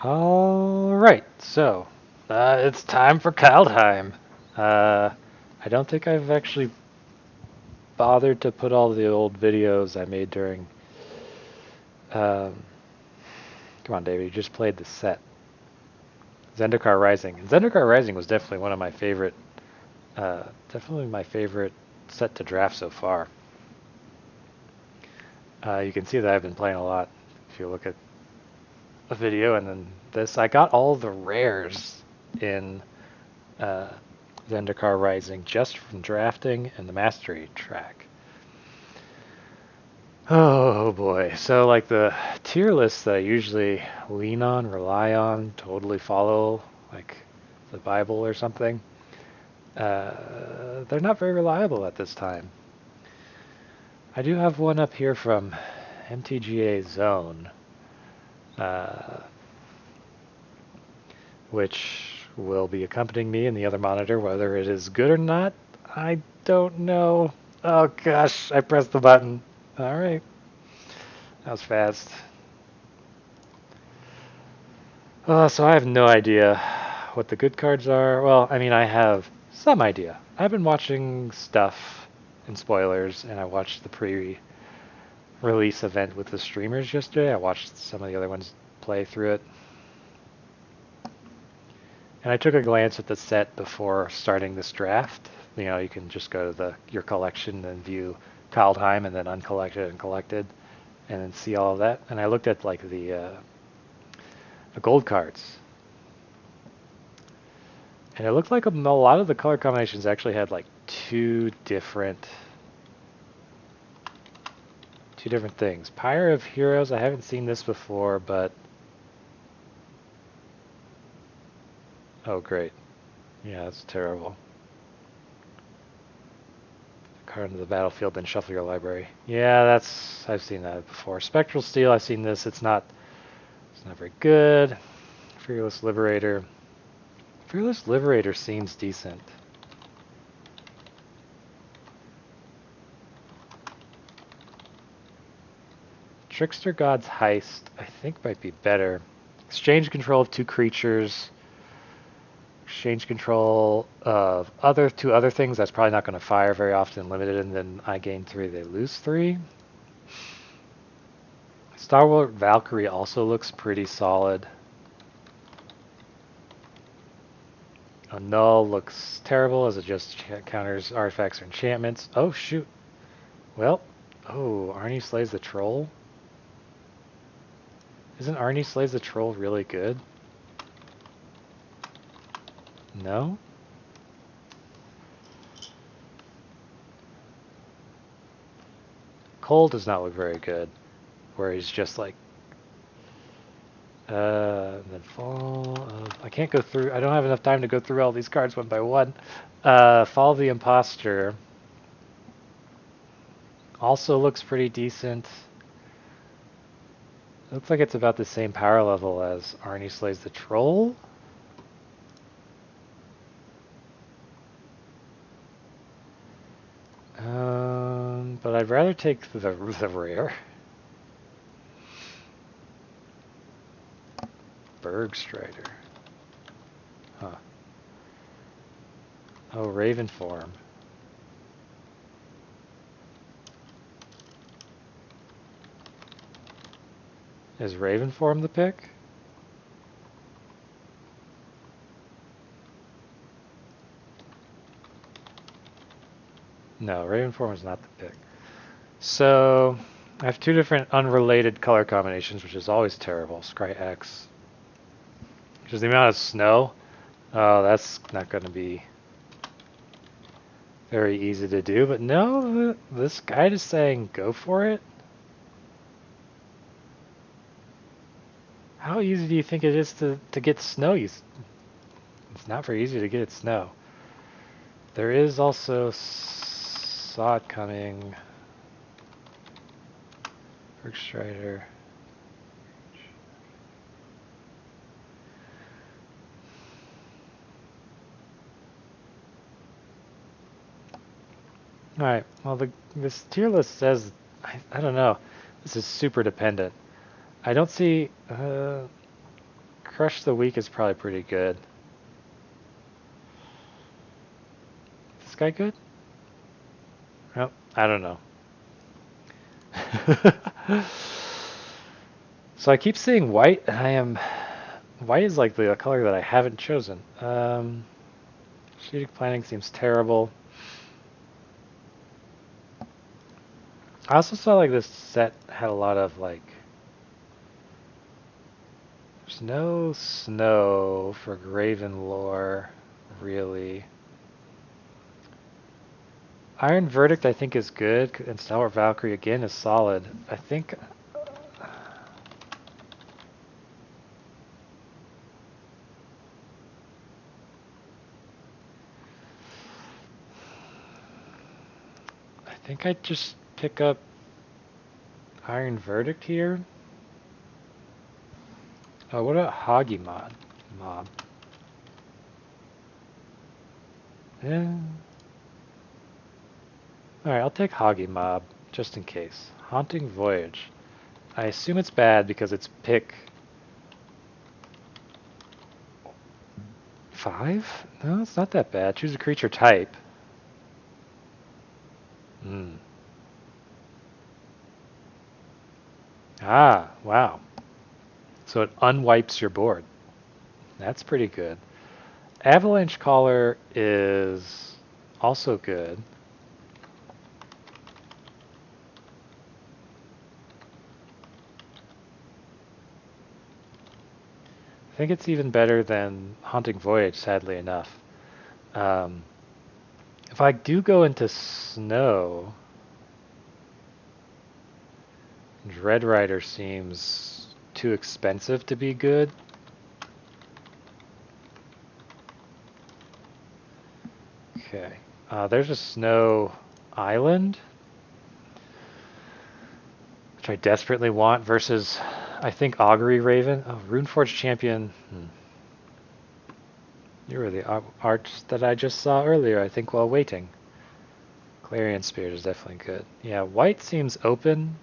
Alright, so it's time for Kaldheim. I don't think I've actually bothered to put all the old videos I made during. Um, Come on, David, you just played the set. Zendikar Rising. Zendikar Rising was definitely one of my favorite, definitely my favorite set to draft so far. You can see that I've been playing a lot. If you look at a video and then this, I got all the rares in uh, Zendikar Rising just from drafting and the mastery track. Oh boy. So like the tier lists that I usually lean on, rely on, totally follow, like the Bible or something, they're not very reliable at this time. I do have one up here from MTGA Zone, uh, which will be accompanying me in the other monitor. Whether it is good or not, I don't know. Oh gosh, I pressed the button. All right, that was fast. So I have no idea what the good cards are. Well, I mean, I have some idea. I've been watching stuff and spoilers, and I watched the pre-release event with the streamers yesterday. I watched some of the other ones play through it. And I took a glance at the set before starting this draft. You know, you can just go to your collection and view Kaldheim and then uncollected and collected and then see all of that. And I looked at like the gold cards. And it looked like a lot of the color combinations actually had like two different things. Pyre of Heroes, I haven't seen this before, but oh great. Yeah, that's terrible. Card into the battlefield, then shuffle your library. Yeah, I've seen that before. Spectral Steel, I've seen this. It's not very good. Fearless Liberator. Fearless Liberator seems decent. Trickster God's Heist, I think might be better. Exchange control of two creatures. Exchange control of two other things. That's probably not going to fire very often, limited, and then I gain 3, they lose 3. Stalwart Valkyrie also looks pretty solid. A null looks terrible as it just counters artifacts or enchantments. Oh shoot. Well, oh, Arnie Slays the Troll? Isn't Arnie Slays the Troll really good? No? Cole does not look very good. Where he's just like then Fall of, I can't go through, I don't have enough time to go through all these cards one by one. Fall of the Imposter also looks pretty decent. Looks like it's about the same power level as Arnie Slays the Troll. But I'd rather take the rare. Berg Strider. Huh. Oh, ravenform. Is ravenform the pick? No, ravenform is not the pick. So I have two different unrelated color combinations, which is always terrible. Scry X. Which is the amount of snow. Oh, that's not going to be very easy to do. But no, this guide is saying go for it. How easy do you think it is to get snow? It's not very easy to get snow. There is also saw it coming. Berg Strider. Alright, well this tier list says, I don't know, this is super dependent. I don't see, current Crush the Weak is probably pretty good. Is this guy good? Oh, I don't know. So I keep seeing white, and white is like the color that I haven't chosen. Strategic planning seems terrible. I also saw like this set had a lot of like, there's no snow for Graven lore, really. Iron Verdict I think is good, and Stalwart Valkyrie again is solid. I think I'd just pick up Iron Verdict here. Oh, what about Hagi mob? Yeah. Alright, I'll take Hagi mob, just in case. Haunting Voyage. I assume it's bad because it's pick 5? No, it's not that bad. Choose a creature type. Hmm. Ah, wow. So it unwipes your board. That's pretty good. Avalanche Caller is also good. I think it's even better than Haunting Voyage, sadly enough. If I do go into snow, Dread Rider seems too expensive to be good. Okay, there's a snow island, which I desperately want, versus, I think, Augury Raven. Oh, Runeforge Champion. You were the arts that I just saw earlier, I think, while waiting. Clarion Spirit is definitely good. Yeah, white seems open,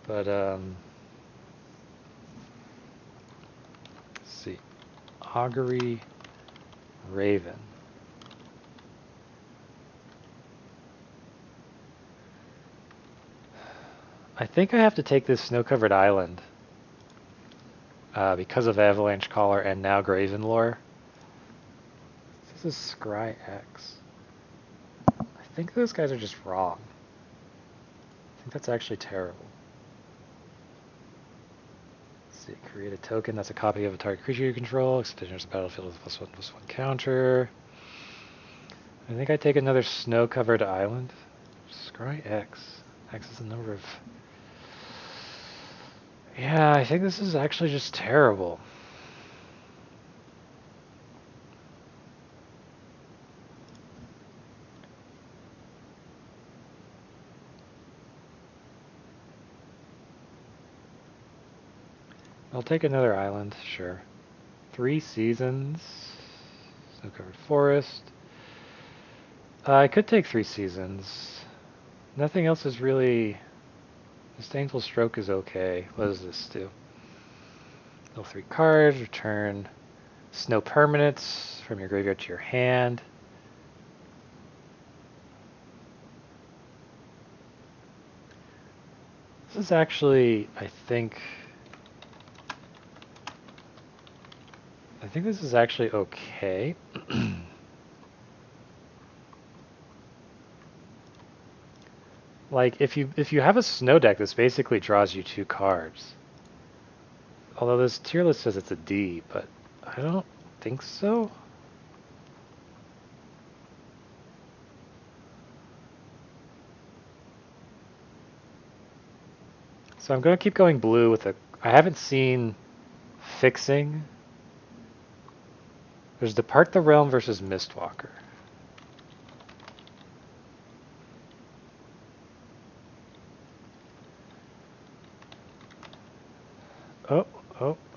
but let's see. Augury Raven. I think I have to take this snow-covered island because of Avalanche Caller and now Graven lore. This is Scry X. I think those guys are just wrong. I think that's actually terrible. Let's see, create a token that's a copy of a target creature you control. Enters the battlefield with +1/+1 counter. I think I take another snow-covered island. Scry X. X is the number of... Yeah, I think this is actually just terrible. I'll take another island, sure. 3 seasons. Snow-covered forest. I could take 3 seasons. Nothing else is really... Disdainful Stroke is okay. What does this do? Mill 3 cards, return snow permanents from your graveyard to your hand. This is actually, I think this is actually okay. Like, if you have a snow deck, this basically draws you 2 cards. Although this tier list says it's a D, but I don't think so. So I'm going to keep going blue with a... I haven't seen fixing. There's Depart the Realm versus Mistwalker.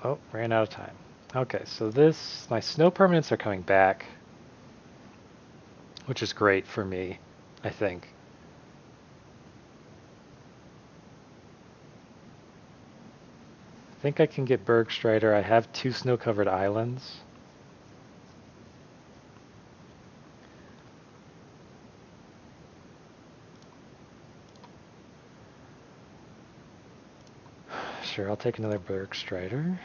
Oh, ran out of time. Okay, so my snow permanents are coming back, which is great for me, I think. think I can get Berg Strider. I have 2 snow-covered islands. Sure, I'll take another Berg Strider.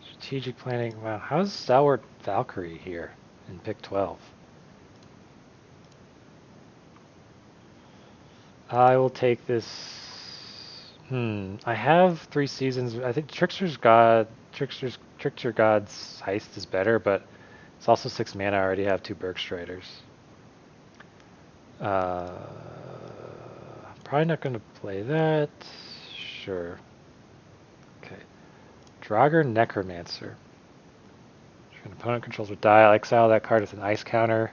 Strategic planning. Wow, how's Stalwart Valkyrie here in pick 12? I will take this. I have 3 seasons. I think Trickster God's Heist is better, but it's also 6 mana. I already have 2 Berg Striders. Probably not going to play that. Sure. Okay. Draugr Necromancer. If an opponent controls with die, I'll exile that card with an ice counter.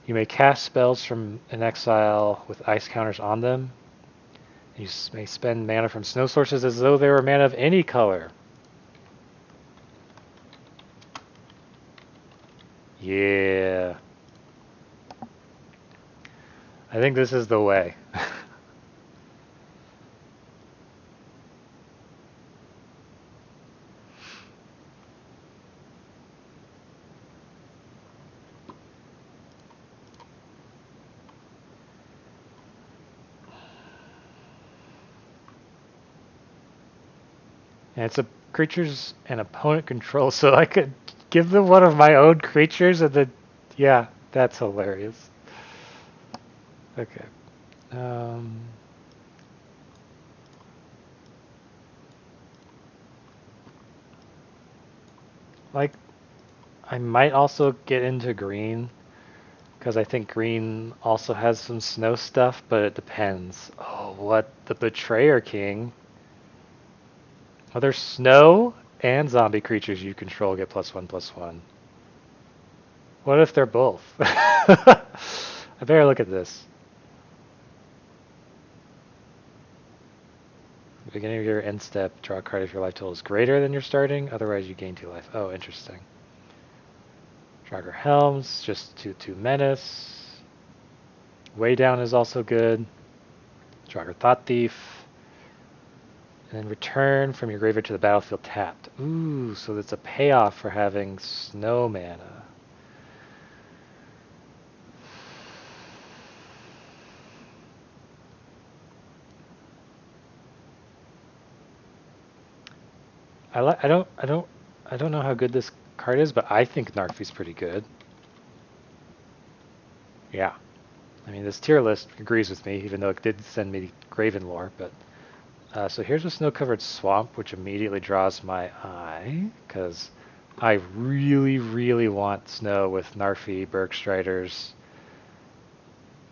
You may cast spells from an exile with ice counters on them. You may spend mana from snow sources as though they were mana of any color. Yeah. I think this is the way. And it's a creatures and opponent control, so I could give them one of my own creatures and then, yeah, that's hilarious. Okay. Like, I might also get into green, because I think green also has some snow stuff, but it depends. Oh, what? The Betrayer King? Oh, there's snow and zombie creatures you control get +1/+1. What if they're both? I better look at this. At the beginning of your end step, draw a card if your life total is greater than your starting, otherwise you gain 2 life. Oh, interesting. Draugr Helms, just 2/2 menace. Way Down is also good. Draugr Thought Thief. And then return from your graveyard to the battlefield tapped. Ooh, so that's a payoff for having snow mana. I don't know how good this card is, but I think Narfi's pretty good. Yeah. I mean, this tier list agrees with me, even though it did send me Graven lore, but so here's a snow-covered swamp, which immediately draws my eye, because I really, really want snow with Narfi, Bergstriders,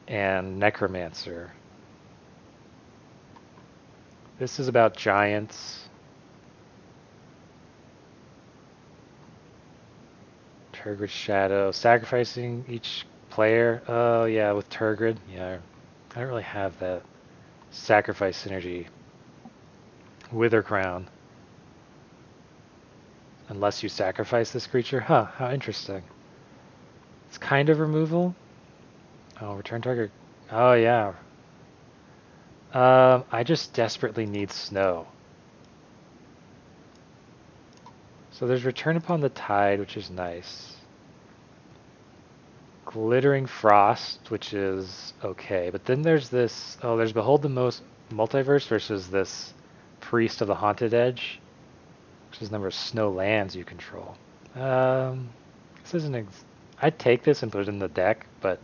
and Necromancer. This is about giants. Turgid Shadow, sacrificing each player. Oh yeah, with Turgid. Yeah, I don't really have that sacrifice synergy. Wither Crown. Unless you sacrifice this creature. Huh, how interesting. It's kind of removal. Oh, return target. Oh yeah. I just desperately need snow. So there's Return Upon the Tide, which is nice. Glittering Frost, which is okay. But then there's this... Oh, there's Behold the Most Multiverse versus this Priest of the Haunted Edge, which is the number of snow lands you control. This isn't... I'd take this and put it in the deck, but...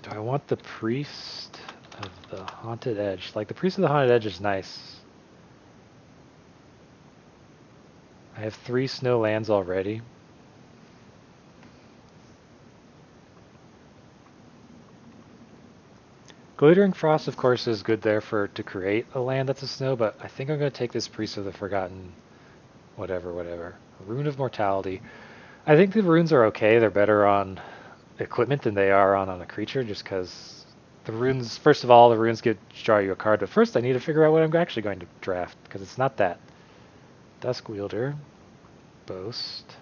Do I want the Priest of the Haunted Edge? Like, the Priest of the Haunted Edge is nice. I have 3 snow lands already. Glittering Frost, of course, is good there to create a land that's a snow, but I think I'm going to take this Priest of the Forgotten whatever. Rune of Mortality. I think the runes are okay. They're better on equipment than they are on a creature, just because the runes, first of all, the runes draw you a card, but first I need to figure out what I'm actually going to draft, because it's not that. Dusk Wielder. Boast.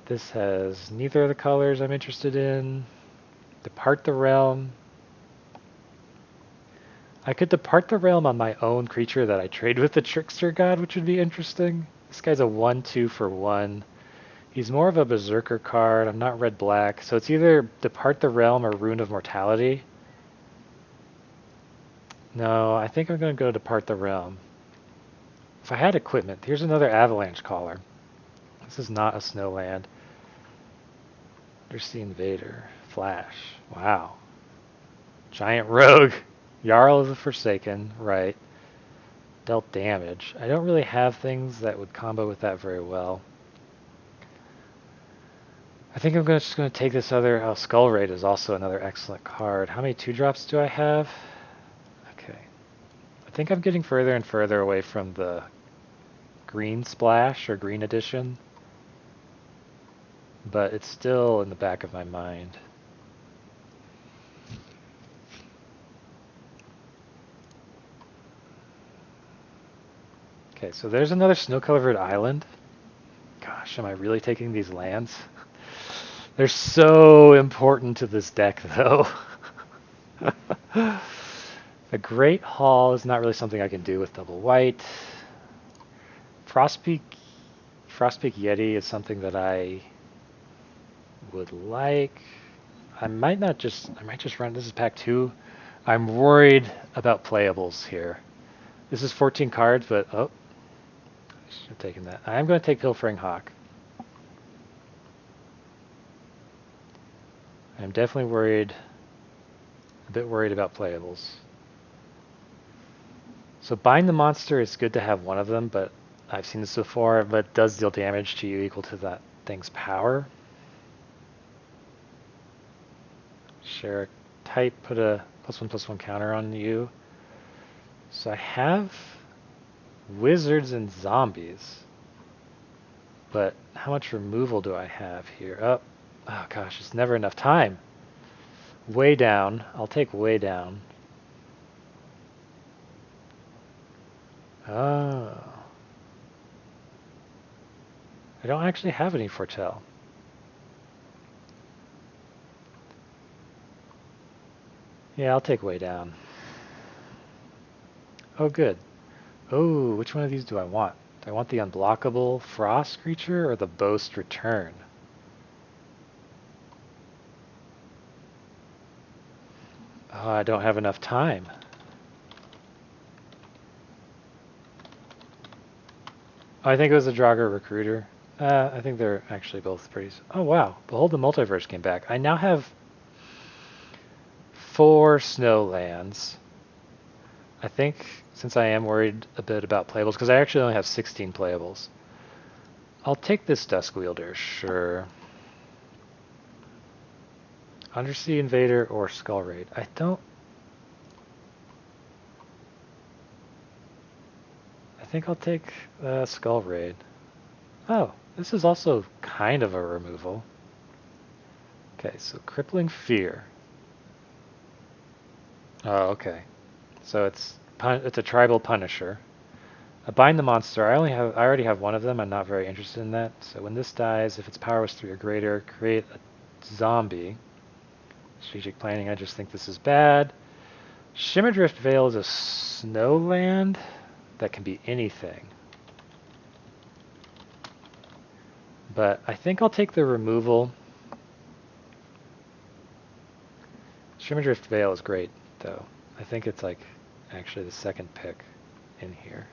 This has neither of the colors I'm interested in. Depart the realm. I could depart the realm on my own creature that I trade with the Trickster god, which would be interesting. This guy's a 1/2 for 1. He's more of a berserker card. I'm not red-black, so it's either Depart the Realm or Rune of Mortality. No, I think I'm going to go Depart the Realm. If I had equipment, here's another Avalanche Caller. This is not a snow land. Undersea Invader. Flash. Wow. Giant Rogue. Jarl of the Forsaken. Right. Dealt damage. I don't really have things that would combo with that very well. I think I'm just going to take this other... Oh, Skull Raid is also another excellent card. How many 2-drops do I have? Okay. I think I'm getting further and further away from the green splash or green edition. But it's still in the back of my mind. Okay, so there's another snow-covered island. Gosh, am I really taking these lands? They're so important to this deck, though. The Great Hall is not really something I can do with double white. Frostpeak Yeti is something that I would like. I might just run. This is pack 2. I'm worried about playables here. This is 14 cards, but oh, I should have taken that. I'm going to take Pilfering Hawk. I'm definitely worried, a bit worried about playables. So Bind the Monster is good to have one of them, but I've seen this before, but it does deal damage to you equal to that thing's power. Share a type, put a +1/+1 counter on you. So I have wizards and zombies, but how much removal do I have here? Oh gosh, it's never enough time. Way down. I'll take way down. Oh. I don't actually have any foretell. Yeah, I'll take way down. Oh, good. Oh, which one of these do I want? Do I want the unblockable frost creature or the boast return? Oh, I don't have enough time. Oh, I think it was a draugr recruiter. I think they're actually both pretty... Oh, wow. Behold, the Multiverse came back. I now have 4 snow lands. I think, since I am worried a bit about playables, because I actually only have 16 playables, I'll take this Duskwielder, sure. Undersea Invader or Skull Raid. I think I'll take Skull Raid. Oh, this is also kind of a removal. Okay, so Crippling Fear. Oh, okay. So it's a tribal Punisher. A Bind the Monster. I already have one of them. I'm not very interested in that. So when this dies, if its power was 3 or greater, create a zombie. Strategic planning. I just think this is bad. Shimmerdrift Vale is a snow land that can be anything. But I think I'll take the removal. Shimmerdrift Vale is great, though. I think it's like actually the second pick in here.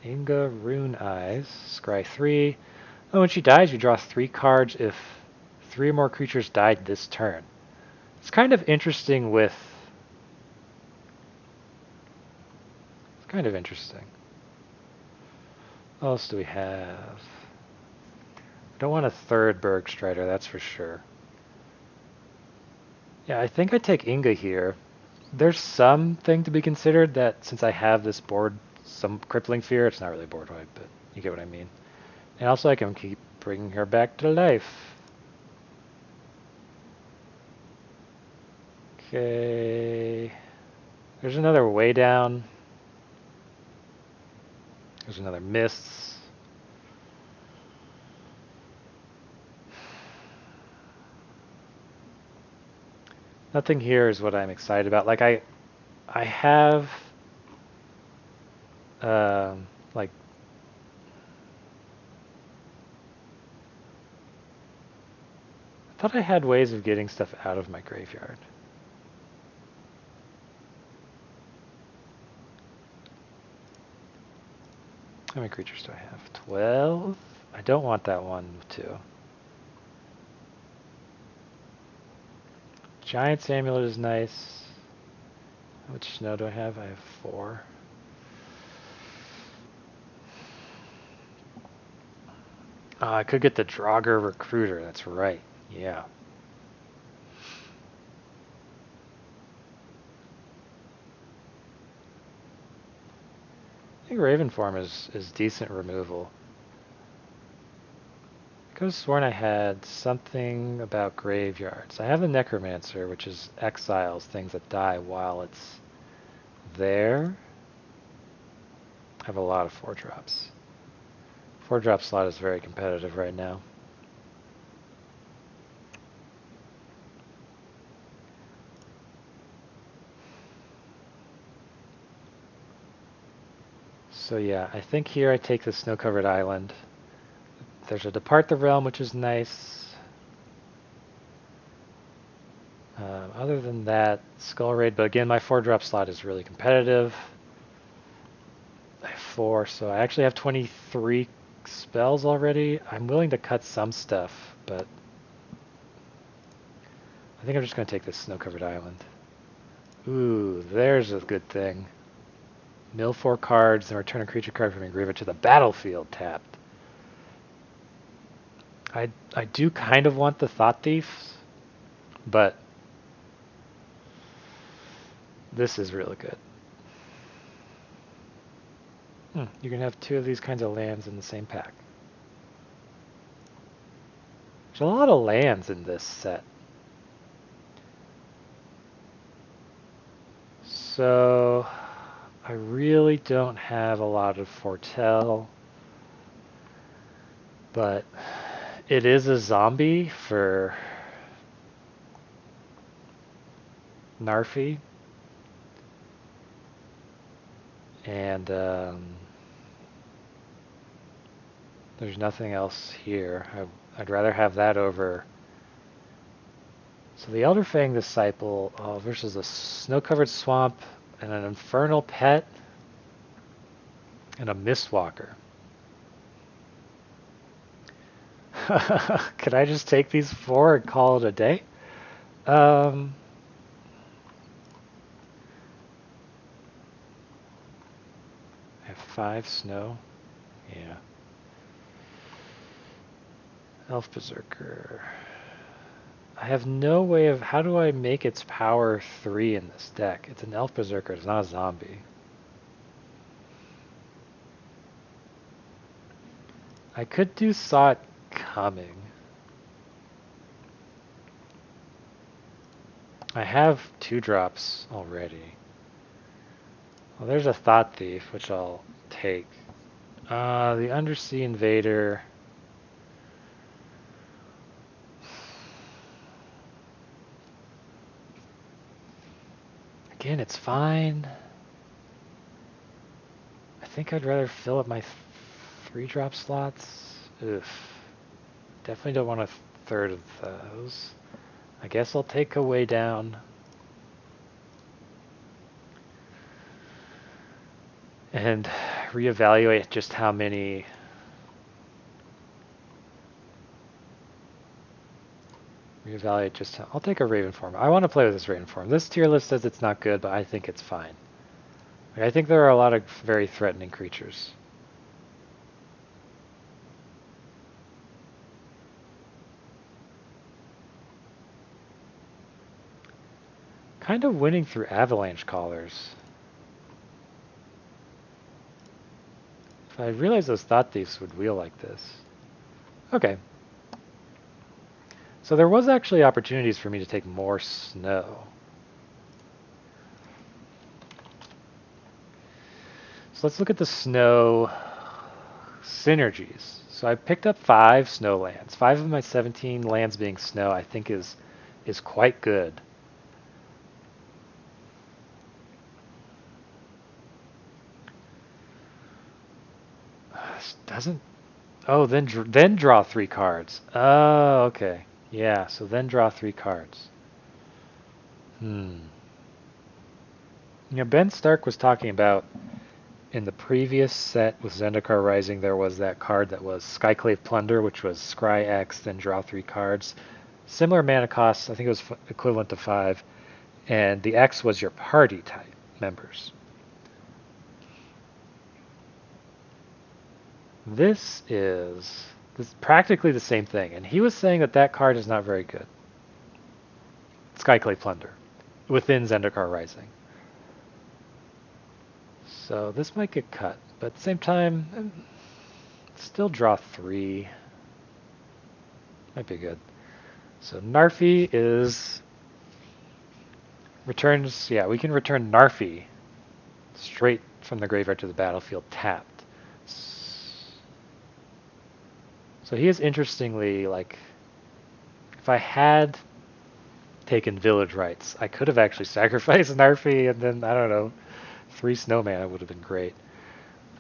Inga Rune Eyes, scry 3. Oh, when she dies, you draw 3 cards if 3 or more creatures died this turn. It's kind of interesting with... It's kind of interesting. What else do we have? I don't want a 3rd Berg Strider, that's for sure. Yeah, I think I take Inga here. There's something to be considered that since I have this board, some Crippling Fear, it's not really board wipe, but you get what I mean. And also I can keep bringing her back to life. Okay. There's another way down. There's another mists. Nothing here is what I'm excited about. Like I have like I thought I had ways of getting stuff out of my graveyard. How many creatures do I have? 12? I don't want that one too. Giant's amulet is nice. How much snow do I have? I have 4. I could get the draugr recruiter, that's right. Yeah. I think ravenform is decent removal. I could have sworn I had something about graveyards. I have the necromancer, which is exiles things that die while it's there. I have a lot of 4-drops. 4-drop slot is very competitive right now. So yeah, I think here I take the snow-covered island. There's a Depart the Realm, which is nice. Other than that, Skull Raid, but again, my 4-drop slot is really competitive. I have 4, so I actually have 23 spells already. I'm willing to cut some stuff, but I think I'm just going to take this snow-covered island. Ooh, there's a good thing. Mill 4 cards and return a creature card from your graveyard to the battlefield tapped. I do kind of want the Thought Thieves, but this is really good. You can have 2 of these kinds of lands in the same pack. There's a lot of lands in this set. So I really don't have a lot of foretell, but it is a zombie for Narfi, and there's nothing else here. I'd rather have that over. So the Elderfang Disciple versus a snow-covered swamp and an infernal pet and a mistwalker. Can I just take these 4 and call it a day? I have 5 snow. Yeah. Elf Berserker. I have no way of... How do I make its power 3 in this deck? It's an Elf Berserker. It's not a zombie. I could do Saw It Coming. I have 2-drops already. Well, there's a Thought Thief, which I'll take. The Undersea Invader... Again, it's fine. I think I'd rather fill up my 3-drop slots. Oof. Definitely don't want a third of those. I guess I'll take a way down. And reevaluate just how many... Reevaluate just how... I'll take a ravenform. I want to play with this ravenform. This tier list says it's not good, but I think it's fine. Like, I think there are a lot of very threatening creatures. Kind of winning through avalanche callers. If I realized those Thought Thieves would wheel like this. Okay. So there was actually opportunities for me to take more snow. So let's look at the snow synergies. So I picked up 5 snow lands. 5 of my 17 lands being snow, I think is quite good. Doesn't. Oh, then draw 3 cards. Oh, okay. Yeah, so then draw 3 cards. You know, Ben Stark was talking about in the previous set with Zendikar Rising, there was that card that was Skyclave Plunder, which was scry X, then draw 3 cards. Similar mana costs, I think it was equivalent to 5, and the X was your party type members. This is practically the same thing, and he was saying that that card is not very good. Skyclave Plunder within Zendikar Rising. So this might get cut, but at the same time, still draw 3. Might be good. So Narfi returns, yeah, we can return Narfi straight from the graveyard to the battlefield tapped. So he is interestingly, like, if I had taken village rights, I could have actually sacrificed Narfi and then, I don't know, 3 snow mana would have been great.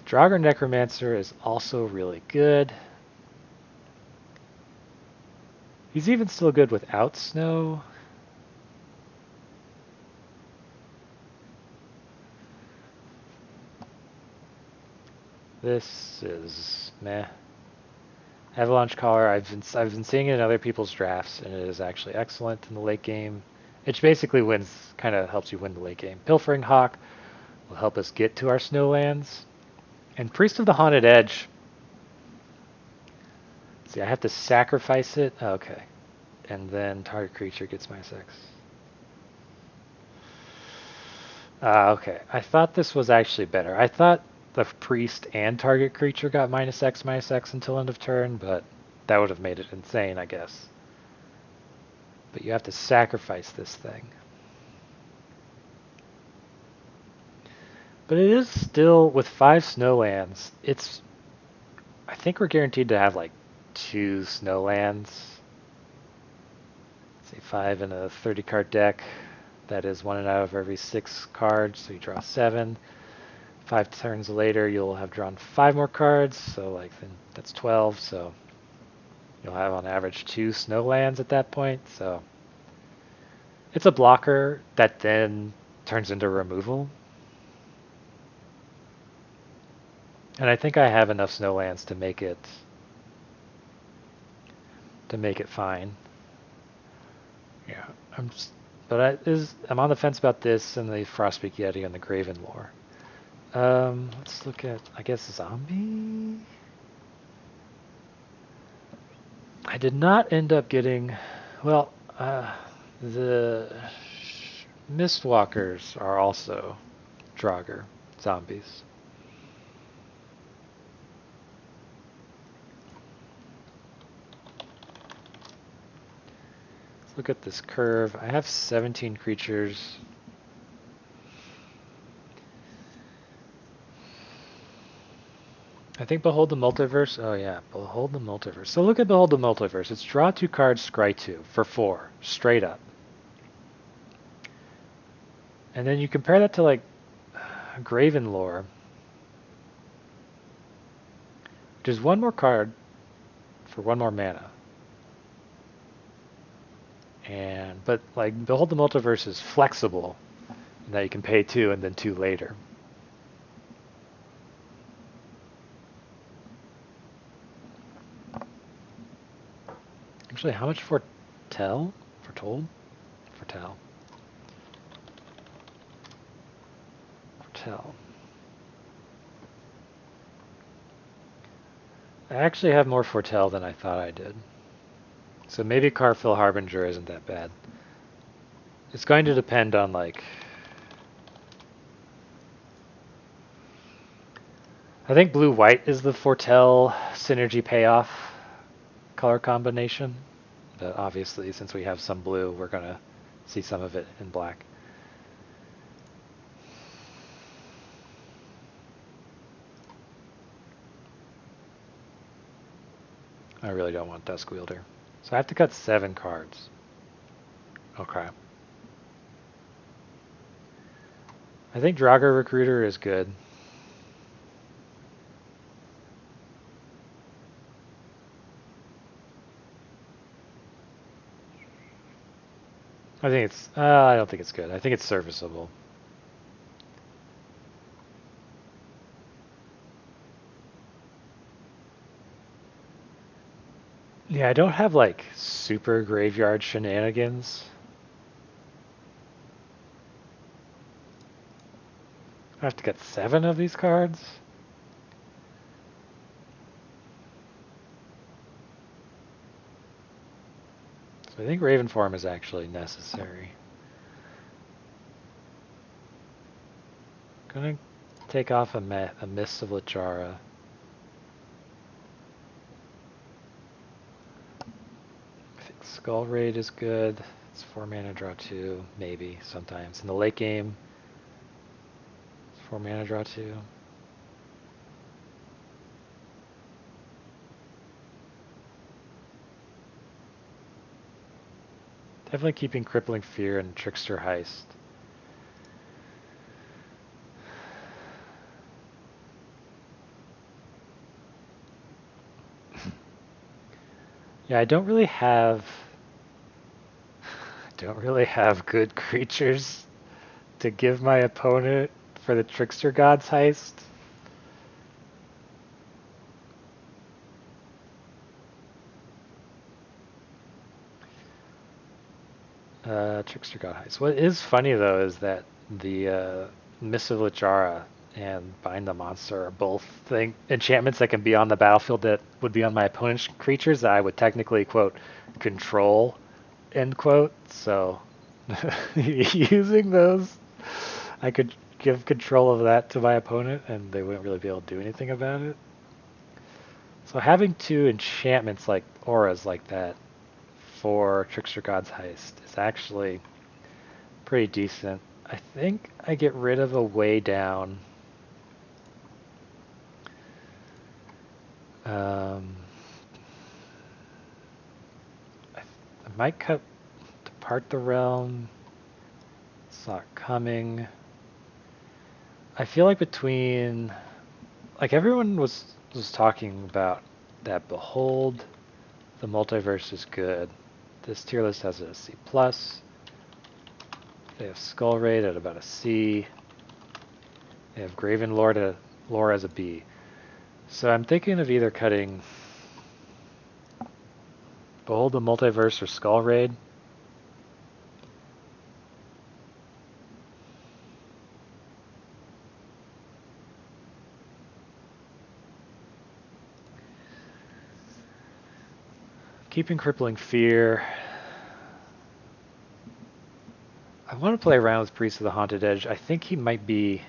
Draugr Necromancer is also really good. He's even still good without snow. This is meh. Avalanche Caller, I've been seeing it in other people's drafts, and it is actually excellent in the late game. It basically kind of helps you win the late game. Pilfering Hawk will help us get to our snowlands. And Priest of the Haunted Edge. See, I have to sacrifice it. Okay. And then target creature gets -X. Okay. I thought this was actually better. I thought the priest and target creature got -X until end of turn, but that would have made it insane, I guess. But you have to sacrifice this thing. But it is still, with 5 snowlands, I think we're guaranteed to have like 2 snowlands. Say 5 in a 30-card deck. That is 1 out of every 6 cards, so you draw 7. 5 turns later, you'll have drawn 5 more cards, so like then that's 12. So you'll have on average 2 snowlands at that point. So it's a blocker that then turns into removal. And I think I have enough snowlands to make it fine. Yeah, I'm on the fence about this and the Frostpeak Yeti and the Graven Lore. Let's look at, I guess, zombie. I did not end up getting, well, the mistwalkers are also draugr zombies. Let's look at this curve. I have 17 creatures. I think Behold the Multiverse. Oh yeah, Behold the Multiverse. So look at Behold the Multiverse. It's draw 2 cards, scry 2 for 4, straight up. And then you compare that to like Graven Lore, which is 1 more card for 1 more mana. But like Behold the Multiverse is flexible, in that you can pay 2 and then 2 later. Actually, how much Foretold? Foretell. I actually have more Foretell than I thought I did. So maybe Carfill Harbinger isn't that bad. It's going to depend on like... I think blue-white is the Foretell synergy payoff color combination. But obviously, since we have some blue, we're going to see some of it in black. I really don't want Dusk Wielder. So I have to cut 7 cards. Okay. I think draugr Recruiter is good. I think it's, I don't think it's good. I think it's serviceable. Yeah, I don't have like super graveyard shenanigans. I have to get 7 of these cards. So I think ravenform is actually necessary. Gonna take off a Mist of Lichara. I think Skull Raid is good. It's 4 mana, draw 2, maybe, sometimes. In the late game, it's 4 mana, draw 2. Definitely keeping Crippling Fear and Trickster Heist. Yeah, I don't really have good creatures to give my opponent for the Trickster God's Heist. Trickster God Heist. What is funny though is that the Mists of Lichara and Bind the Monster are both enchantments that can be on the battlefield that would be on my opponent's creatures that I would technically, quote, control, end quote. So using those, I could give control of that to my opponent and they wouldn't really be able to do anything about it. So having 2 enchantments like auras like that for Trickster God's Heist is actually pretty decent. I think I get rid of a way down. I might cut Depart the Realm. It's not coming. I feel like between, like everyone was talking about that Behold, the multiverse is good. This tier list has it a C+. They have Skull Raid at about a C. They have Graven Lore as a B. So I'm thinking of either cutting Behold the Multiverse or Skull Raid. Keeping Crippling Fear. I want to play around with Priest of the Haunted Edge. I think he might be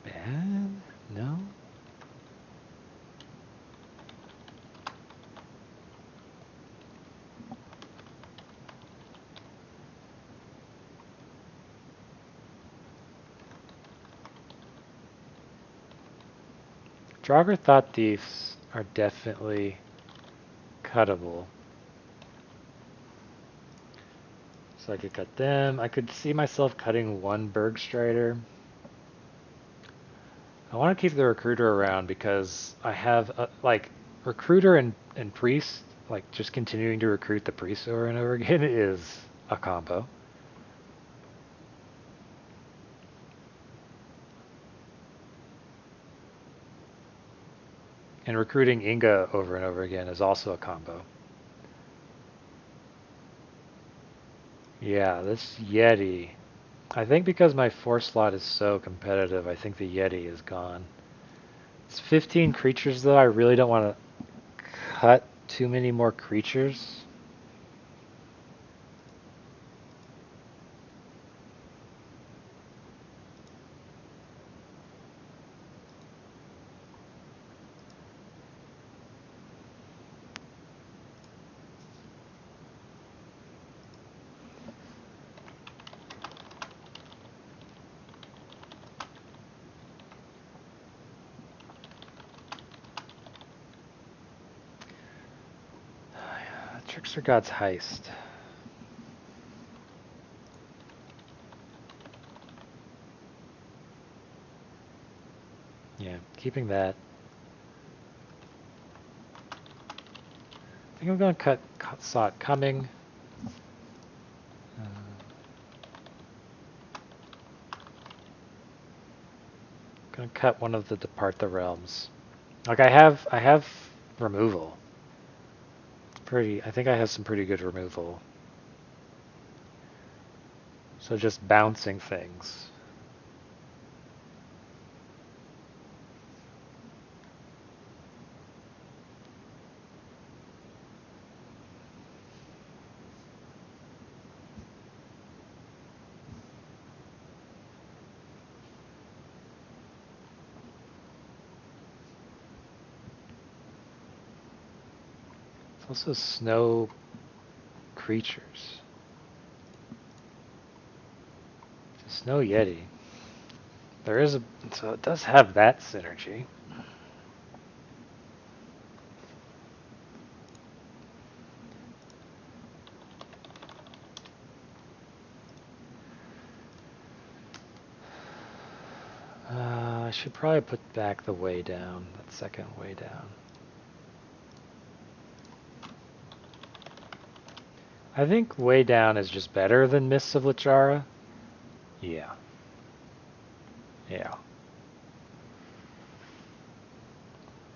bad? No? Draugr Thought Thieves are definitely cuttable. So I could cut them. I could see myself cutting 1 Berg Strider. I want to keep the Recruiter around because I have, like, Recruiter and Priest, like, just continuing to recruit the Priest over and over again is a combo. And recruiting Inga over and over again is also a combo. Yeah, this Yeti. I think because my 4 slot is so competitive, I think the Yeti is gone. It's 15 creatures though, I really don't want to cut too many more creatures. Trickster God's Heist. Yeah, keeping that. I think I'm going to saw it coming. Gonna cut one of the Depart the Realms. Like I have removal. I think I have some pretty good removal. So just bouncing things. It's also snow creatures. Snow Yeti. There is so it does have that synergy. I should probably put back the way down, that second way down. I think way down is just better than Mists of Lichara. Yeah. Yeah.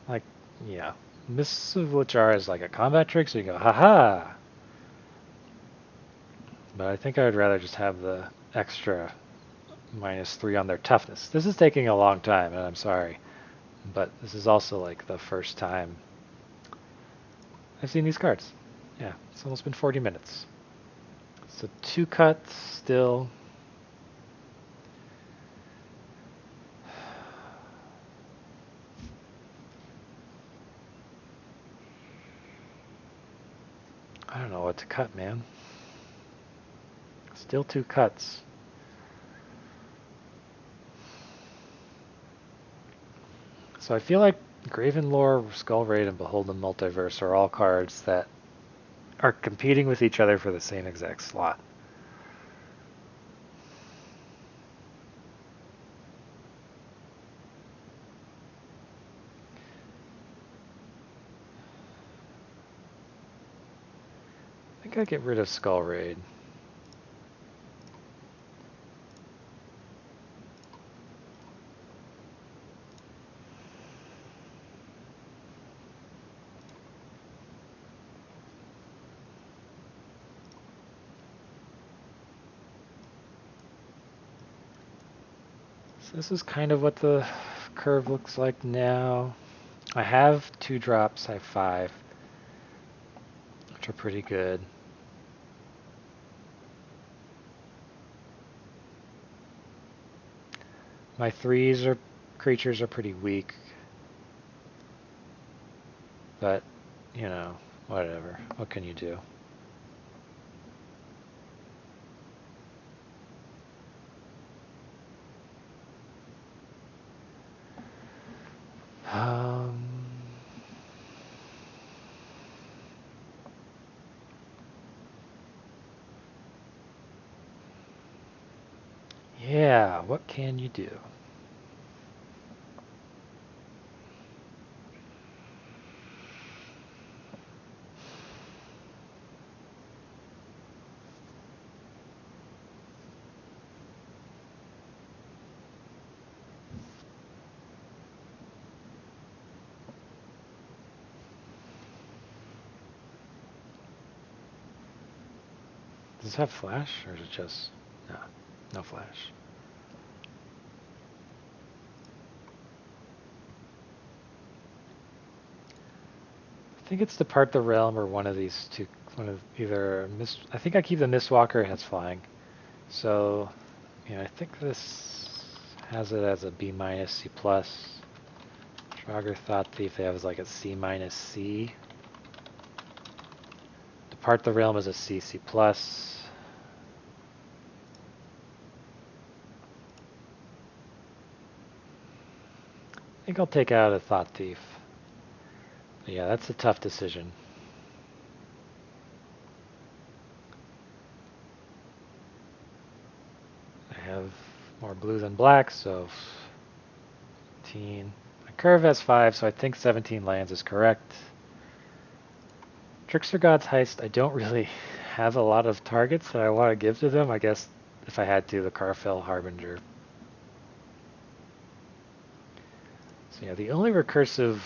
Like, yeah. Mists of Lichara is like a combat trick, so you go, haha! But I think I would rather just have the extra -3 on their toughness. This is taking a long time, and I'm sorry. But this is also like the first time I've seen these cards. Yeah, it's almost been 40 minutes. So 2 cuts still. I don't know what to cut, man. Still 2 cuts. So I feel like Gravenlore, Skull Raid, and Beholden Multiverse are all cards that are competing with each other for the same exact slot. I think I'd get rid of Skull Raid. So this is kind of what the curve looks like now. I have 2 drops, I have 5, which are pretty good. My 3s are creatures are pretty weak. But, you know, whatever. What can you do? Yeah, what can you do? Does this have flash, or is it just... No, no flash. I think it's Depart the Realm or one of these two. One of either I think I keep the Mistwalker, it has flying. So, yeah, I think this has it as a B-, C+. Draugr, Thought Thief, they have as like a C-, C. Depart the Realm is a C++. I think I'll take out a Thought Thief. But yeah, that's a tough decision. More blue than black, so 15. My curve has 5, so I think 17 lands is correct. Trickster God's Heist, I don't really have a lot of targets that I want to give to them. I guess if I had to, the Carfell Harbinger. So yeah, the only recursive...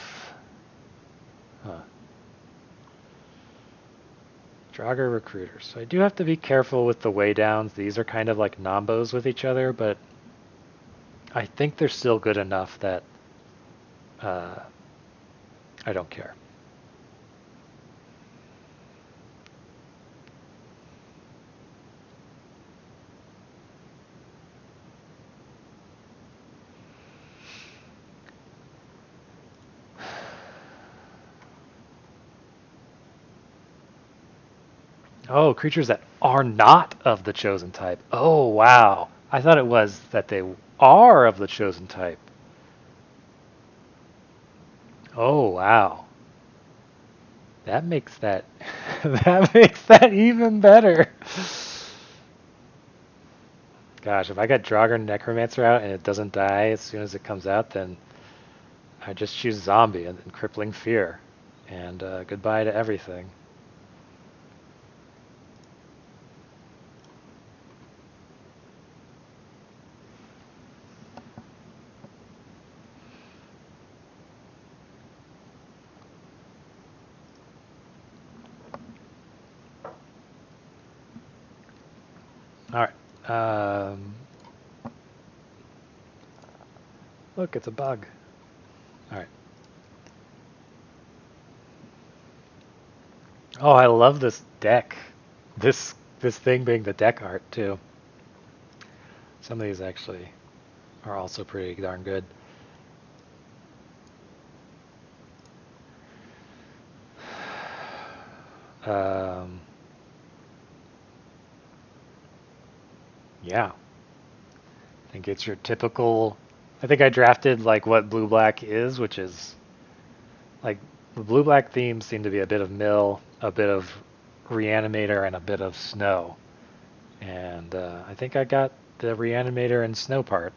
Draugr Recruiters. So I do have to be careful with the way downs. These are kind of like nombos with each other, but I think they're still good enough that I don't care. Oh, creatures that are not of the chosen type. Oh, wow. I thought it was that they are of the chosen type. Oh, wow. That makes that that makes that even better. Gosh, if I got Draugr Necromancer out and it doesn't die as soon as it comes out, then I just choose Zombie and then Crippling Fear. And goodbye to everything. Alright. Look, it's a bug. Alright. Oh, I love this deck. This thing being the deck art too. Some of these actually are also pretty darn good. Yeah. I think it's your typical... I think I drafted like what blue-black is, which is like the blue-black themes seem to be a bit of mill, a bit of reanimator, and a bit of snow. And I think I got the reanimator and snow part.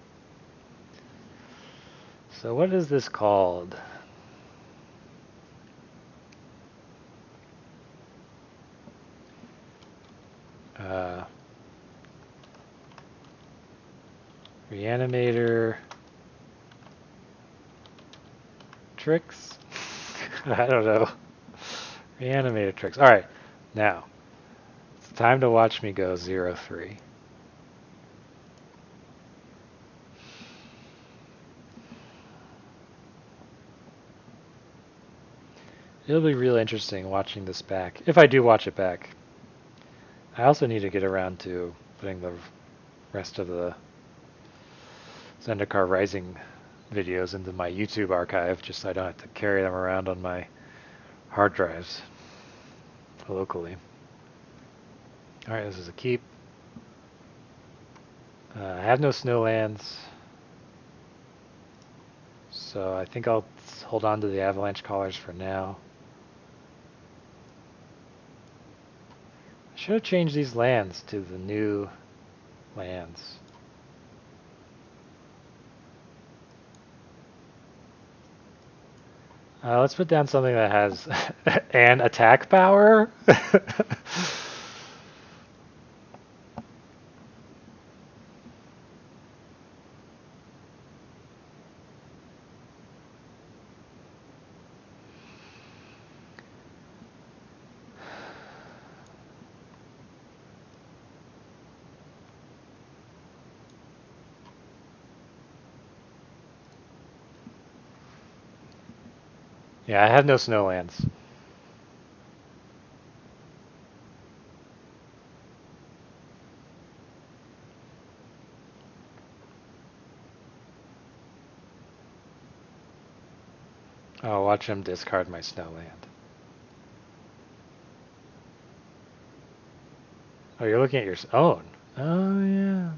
So what is this called? Reanimator tricks? I don't know. Reanimator tricks. Alright, now. It's time to watch me go 0-3. It'll be really interesting watching this back, if I do watch it back. I also need to get around to putting the rest of the Zendikar Rising videos into my YouTube archive, just so I don't have to carry them around on my hard drives locally. Alright, this is a keep. I have no snowlands, so I think I'll hold on to the avalanche collars for now. I should have changed these lands to the new lands. Let's put down something that has an attack power. Yeah, I have no snowlands. Oh, watch him discard my snowland. Oh, you're looking at your own. Oh, yeah.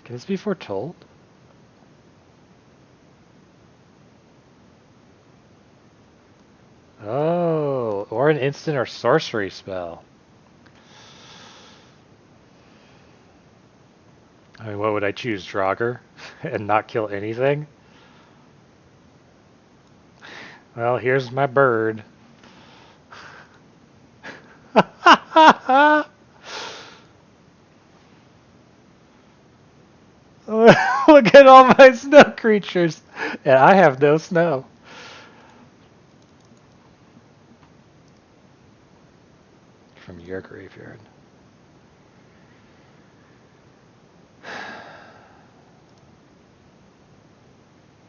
Can this be foretold? Oh, or an instant or sorcery spell. I mean, what would I choose? Draugr and not kill anything? Well, here's my bird. Look at all my snow creatures. And I have no snow. From your graveyard.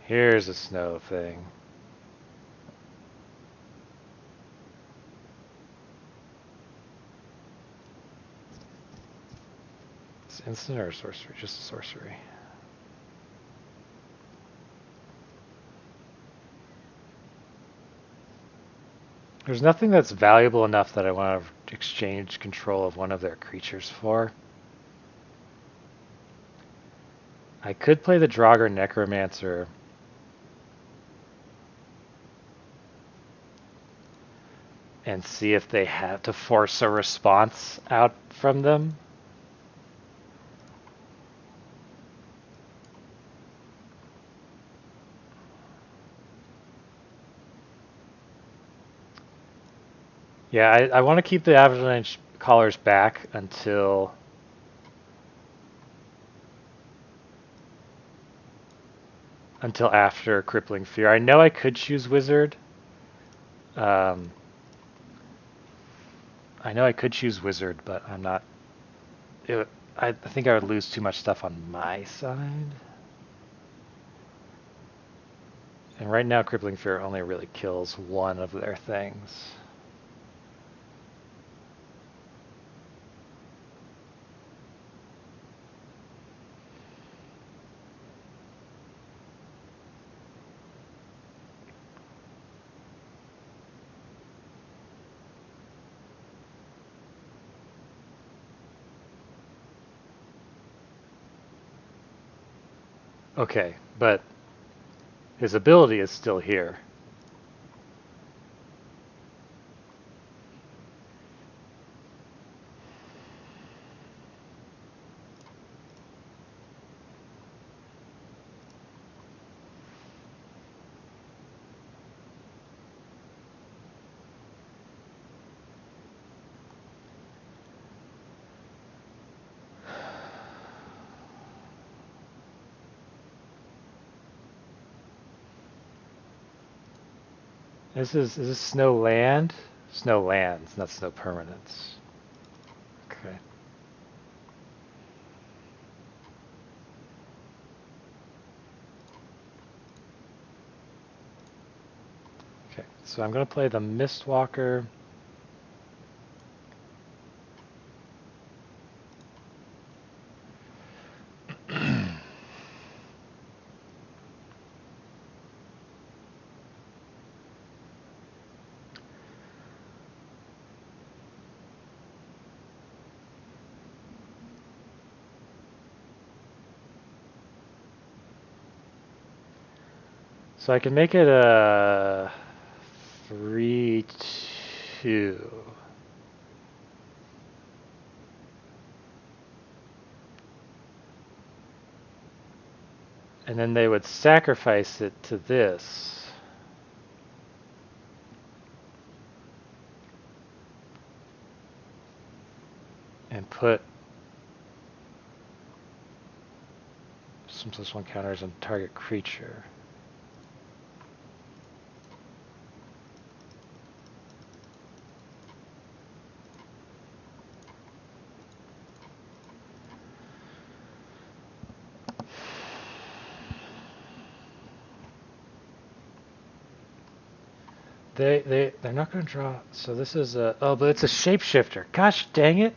Here's a snow thing. It's instant or sorcery? Just a sorcery. There's nothing that's valuable enough that I want to exchange control of one of their creatures for. I could play the Draugr Necromancer and see if they have to force a response out from them. Yeah, I want to keep the avalanche callers back until after Crippling Fear. I know I could choose Wizard. Um, I know I could choose Wizard, but I'm not. I think I would lose too much stuff on my side. And right now, Crippling Fear only really kills one of their things. Okay, but his ability is still here. Is this snow land? Snow lands, not snow permanents. Okay. Okay, so I'm going to play the Mistwalker. So I can make it a 3/2. And then they would sacrifice it to this. And put some +1 counters on target creature. They're not going to draw. So this is a but it's a shapeshifter. Gosh dang it.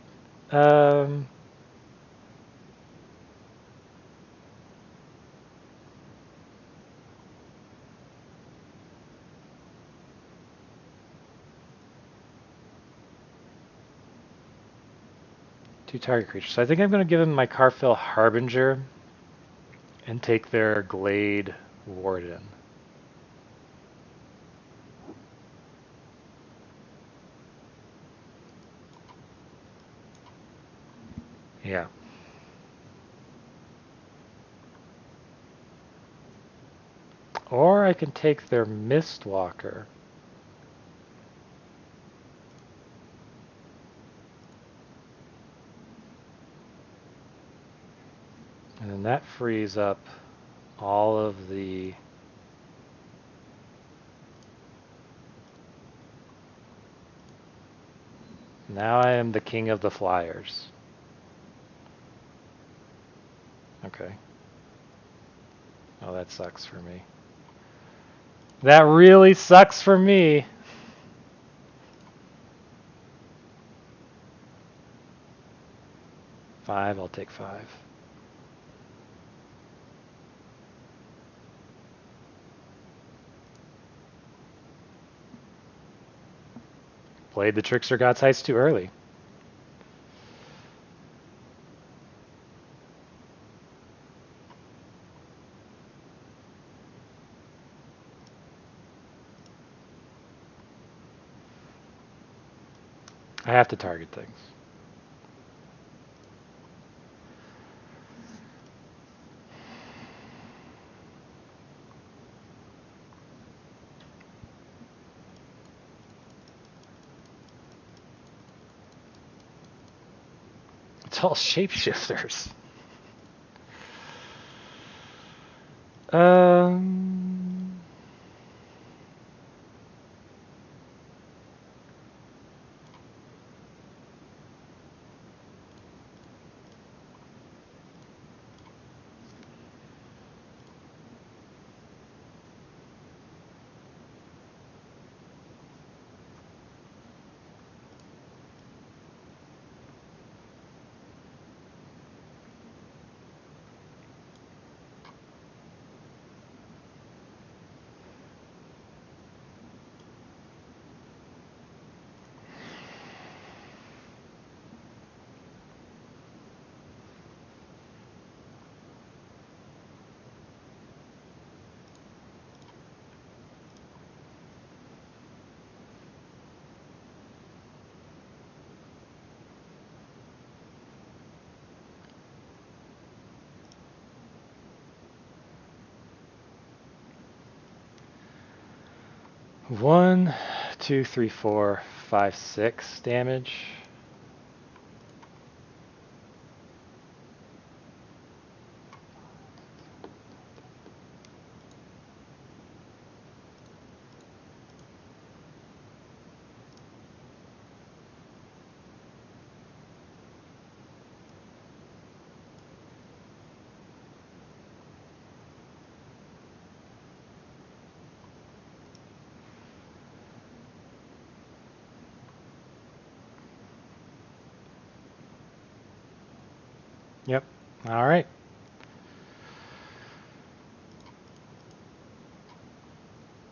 Um, Two target creatures. So I think I'm going to give them my Carfell Harbinger and take their Glade Warden. Yeah. Or I can take their mistwalker. And then that frees up all of the... Now I am the king of the flyers. Okay. Oh, that sucks for me. That really sucks for me. Five, I'll take 5. Played the Trickster God's Heist too early. I have to target things. It's all shapeshifters. Um... One, 2, 3, 4, 5, 6 damage. Yep. All right.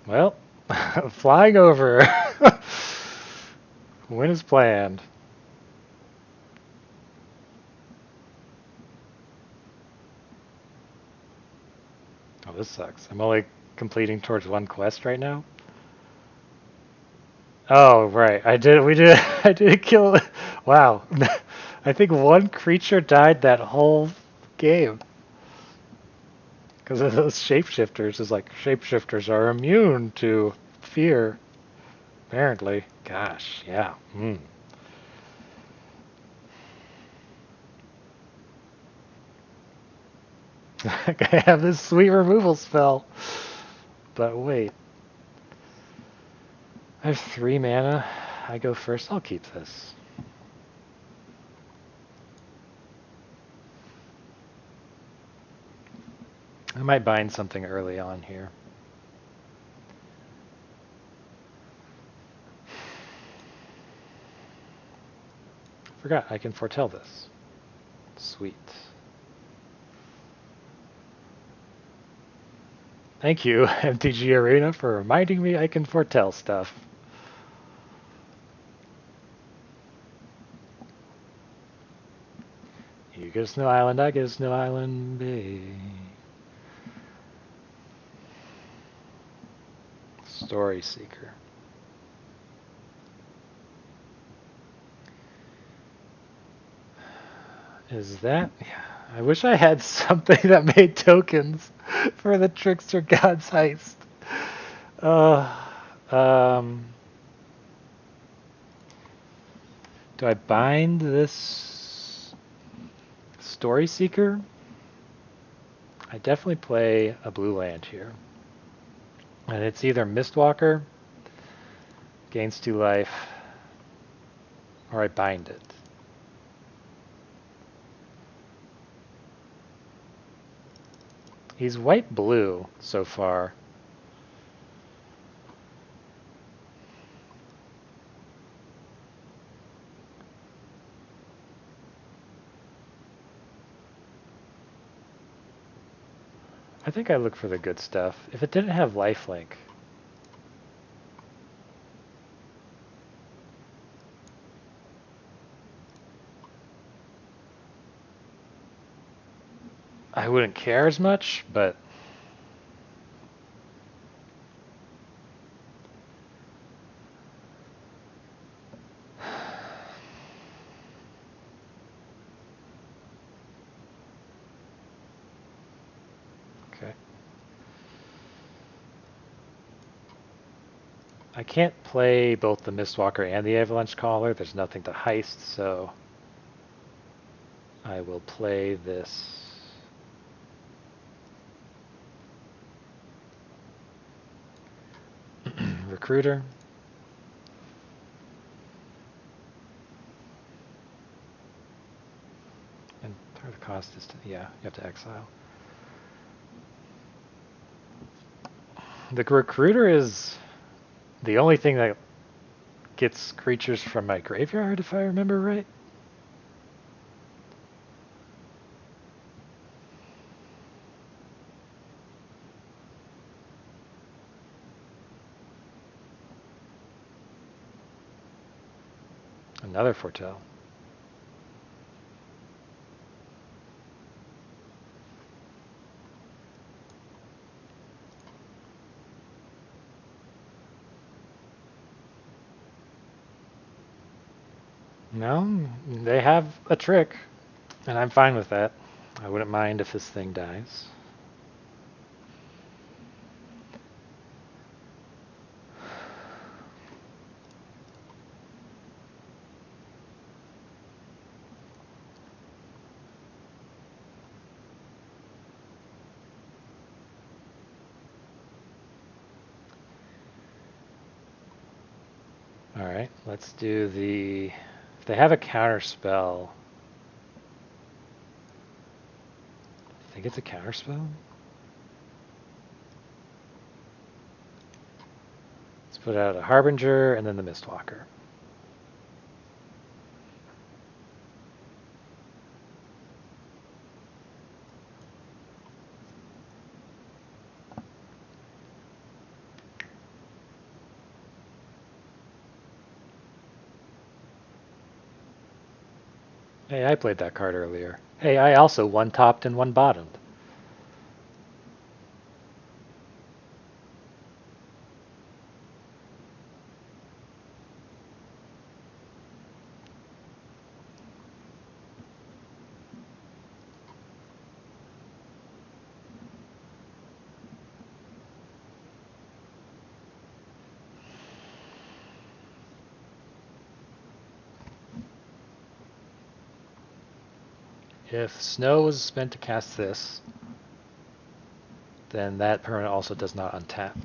Well, flying over. Win is planned. Oh, this sucks. I'm only completing towards one quest right now. Oh, right. I did kill. Wow. I think one creature died that whole game. Because of those shapeshifters. It's like, shapeshifters are immune to fear. Apparently. Gosh, yeah. I have this sweet removal spell. But wait. I have 3 mana. I go first. I'll keep this. I might bind something early on here. Forgot, I can foretell this. Sweet. Thank you, MTG Arena, for reminding me I can foretell stuff. You get a snow island, I get a snow island, babe. Story Seeker. is that? Yeah, I wish I had something that made tokens for the Trickster God's Heist. Um, do I bind this Story Seeker? I definitely play a blue land here. And it's either Mistwalker, gains 2 life, or I bind it. He's white-blue so far. I think I look for the good stuff. If it didn't have lifelink, I wouldn't care as much, but okay. I can't play both the Mistwalker and the Avalanche Caller. There's nothing to heist, so I will play this. Recruiter. And part of the cost is to, yeah, you have to exile. The Recruiter is the only thing that gets creatures from my graveyard, if I remember right. Another Foretell. No, they have a trick, and I'm fine with that. I wouldn't mind if this thing dies. Alright, let's do the... If they have a counterspell... I think it's a counterspell? Let's put out a harbinger and then the mistwalker. Hey, I played that card earlier. Hey, I also one topped and one bottomed. If snow was spent to cast this, then that permanent also does not untap.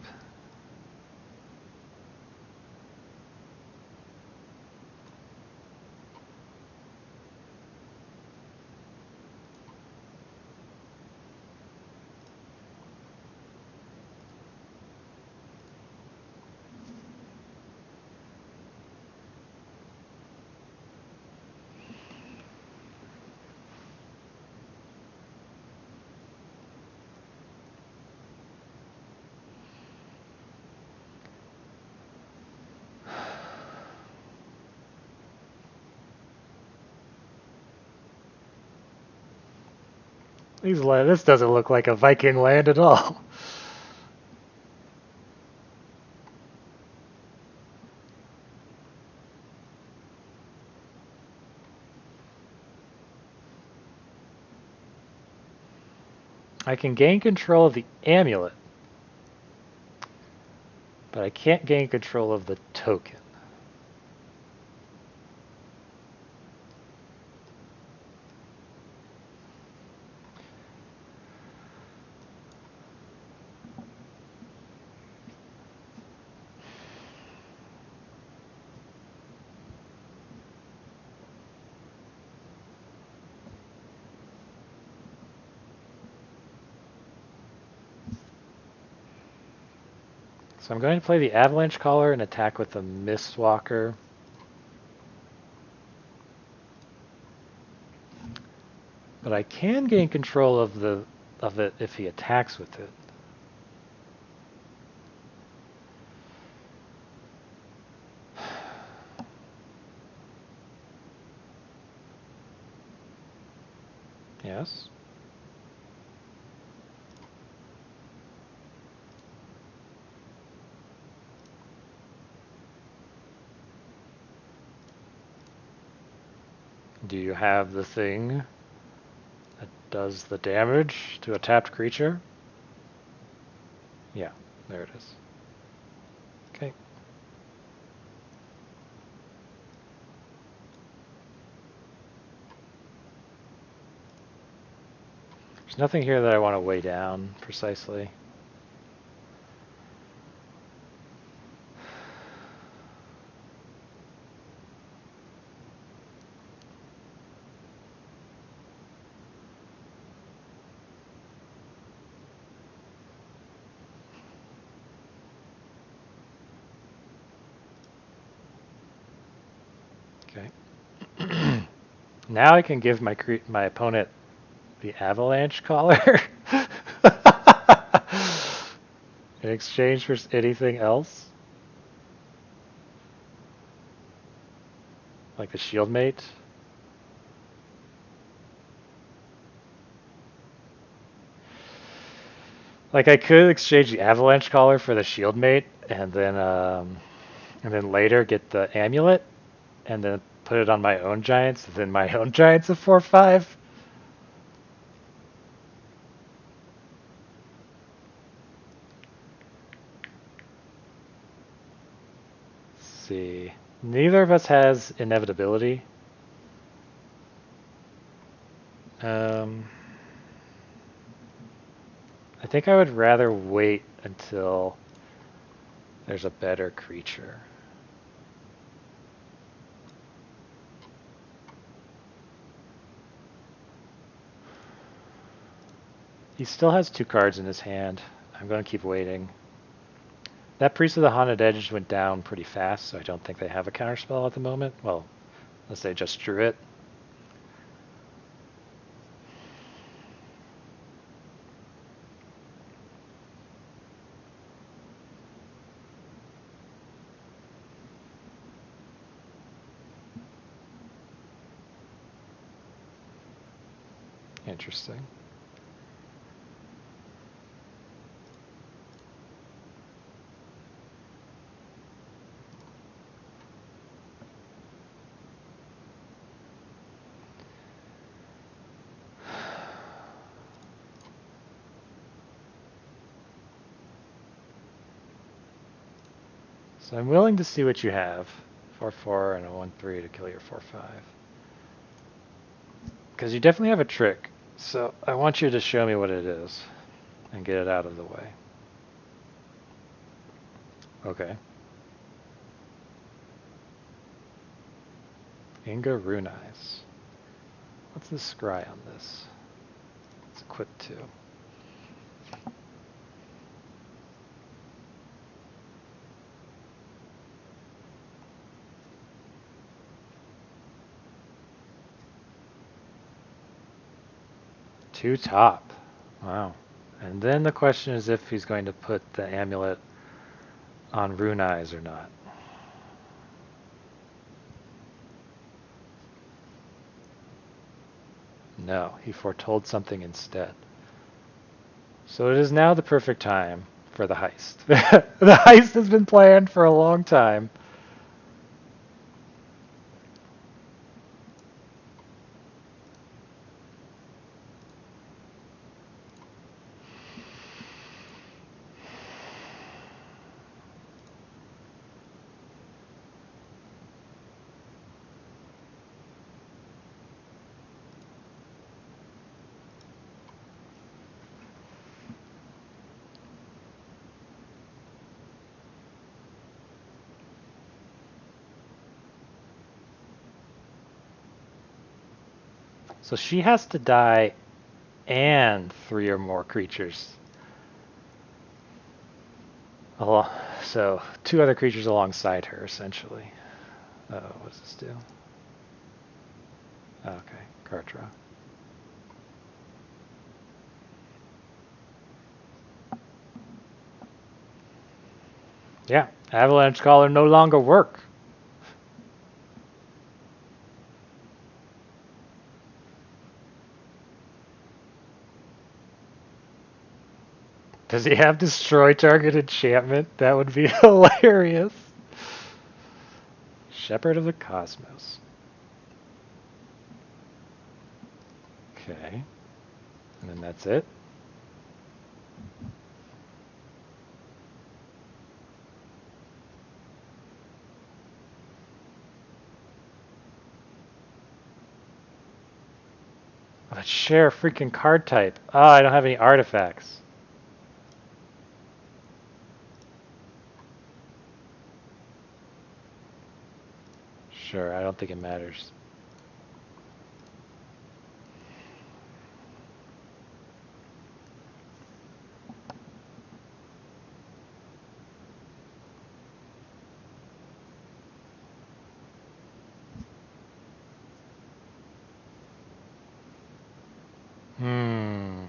This doesn't look like a Viking land at all. I can gain control of the amulet, but I can't gain control of the token. So I'm going to play the avalanche caller and attack with the mistwalker. But I can gain control of it if he attacks with it. Yes. Do you have the thing that does the damage to a tapped creature? Yeah, there it is. Okay. There's nothing here that I want to weigh down precisely. Okay. Now I can give my opponent the avalanche caller in exchange for anything else, like the shield mate. Like I could exchange the avalanche caller for the shield mate, and then later get the amulet, and then put it on my own giants. Then my own giants of 4/5. See, neither of us has inevitability. I think I would rather wait until there's a better creature. He still has 2 cards in his hand. I'm going to keep waiting. That Priest of the Haunted Edge went down pretty fast, so I don't think they have a counterspell at the moment. Well, unless they just drew it. Interesting. So I'm willing to see what you have. 4/4 and a 1/3 to kill your 4/5. Because you definitely have a trick. So I want you to show me what it is and get it out of the way. Okay. Inga rune eyes. What's the scry on this? It's equipped to. Two top. Wow. And then the question is if he's going to put the amulet on rune eyes or not. No, he foretold something instead. So it is now the perfect time for the heist. The heist has been planned for a long time. So she has to die and 3 or more creatures. So 2 other creatures alongside her, essentially. What does this do? Okay, card draw. Yeah, Avalanche Caller no longer work. Does he have destroy target enchantment? That would be hilarious. Shepherd of the Cosmos. Okay. And then that's it. Let's share a freaking card type. Oh, I don't have any artifacts. Sure, I don't think it matters. Hmm.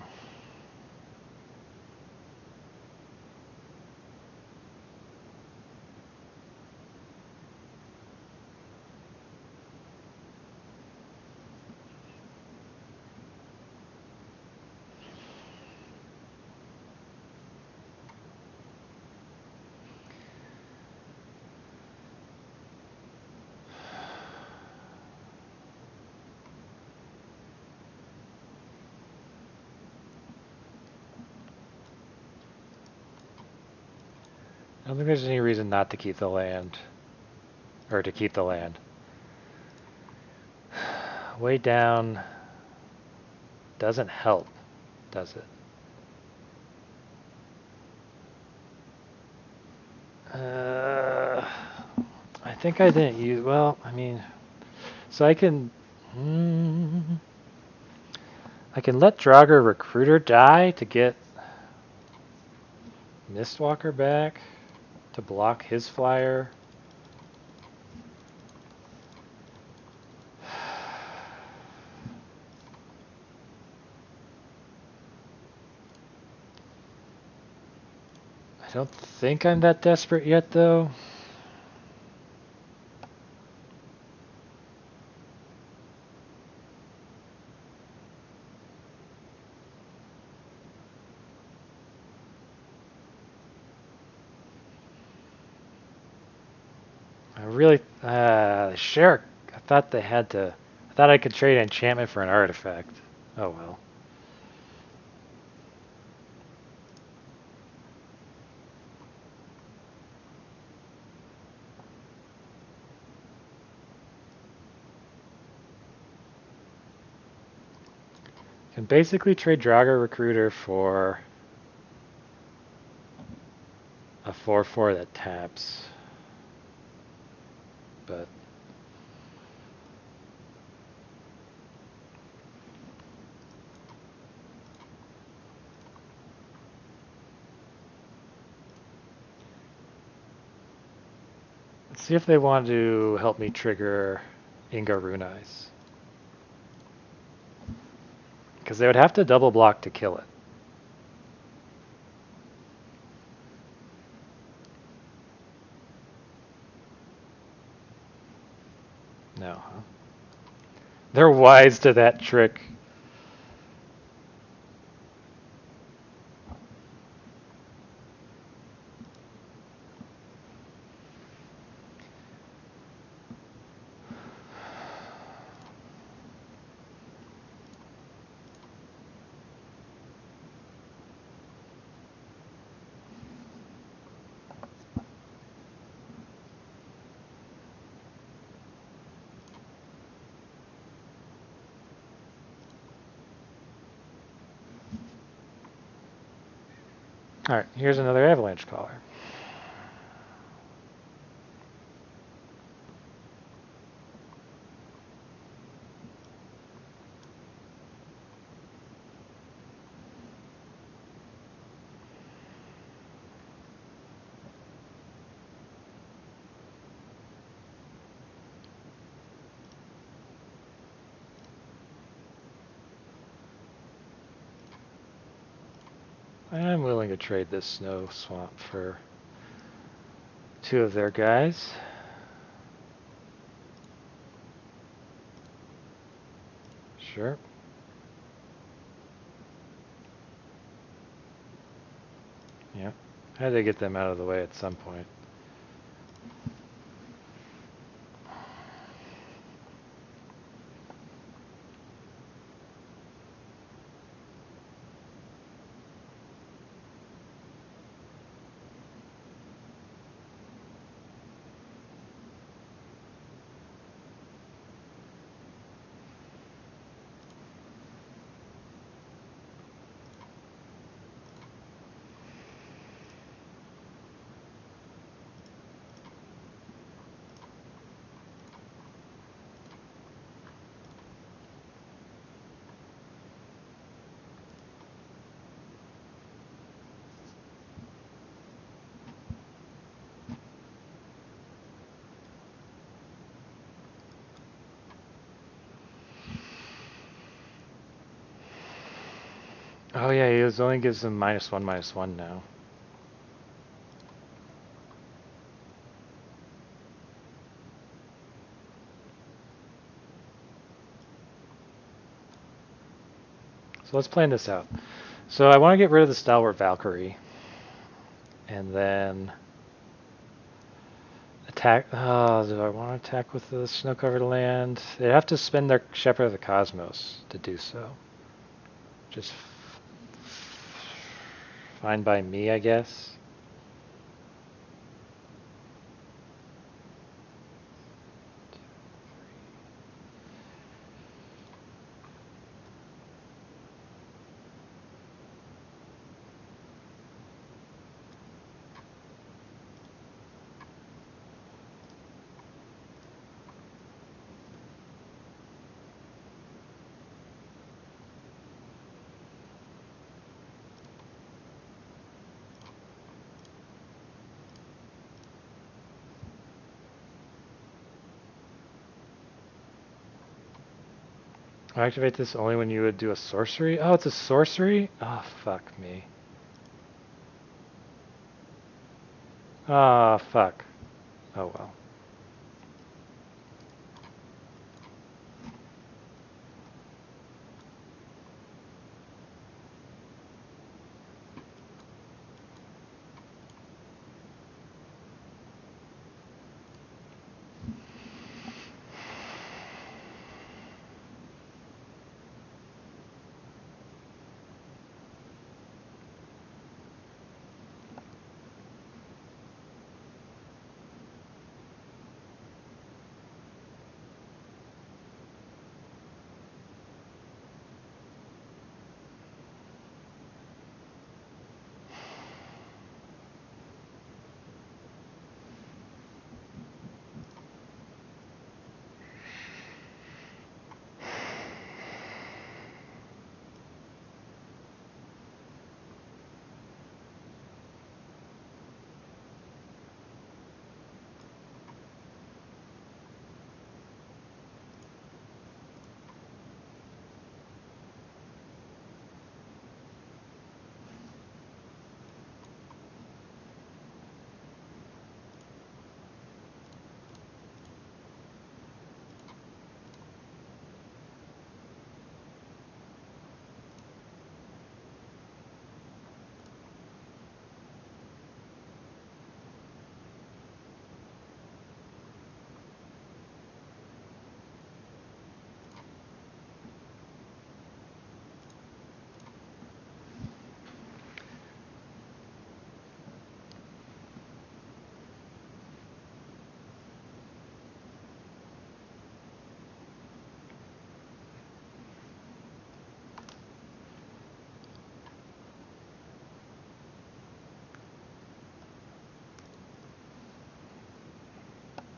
I don't think there's any reason not to keep the land. Or to keep the land. Way down doesn't help, does it? I think I didn't use, well, I mean, so I can let Draugr Recruiter die to get Mistwalker back to block his flyer. I don't think I'm that desperate yet, though. I really, Sherrick, I thought they had to, I thought I could trade enchantment for an artifact. Oh well. Can basically trade Draugr Recruiter for a 4/4 that taps. But let's see if they want to help me trigger Inga Rune Eyes. Because they would have to double block to kill it. No, huh? They're wise to that trick. Alright, here's another avalanche caller. I'm willing to trade this snow swamp for 2 of their guys. Sure. Yeah. I had to get them out of the way at some point. Oh yeah, he only gives them -1/-1 now. So let's plan this out. So I want to get rid of the Stalwart Valkyrie. And then attack. Oh, do I want to attack with the snow-covered land? They have to spend their Shepherd of the Cosmos to do so. Just fine by me, I guess. I activate this only when you would do a sorcery? Oh, it's a sorcery? Oh, fuck me. Ah, fuck. Oh well.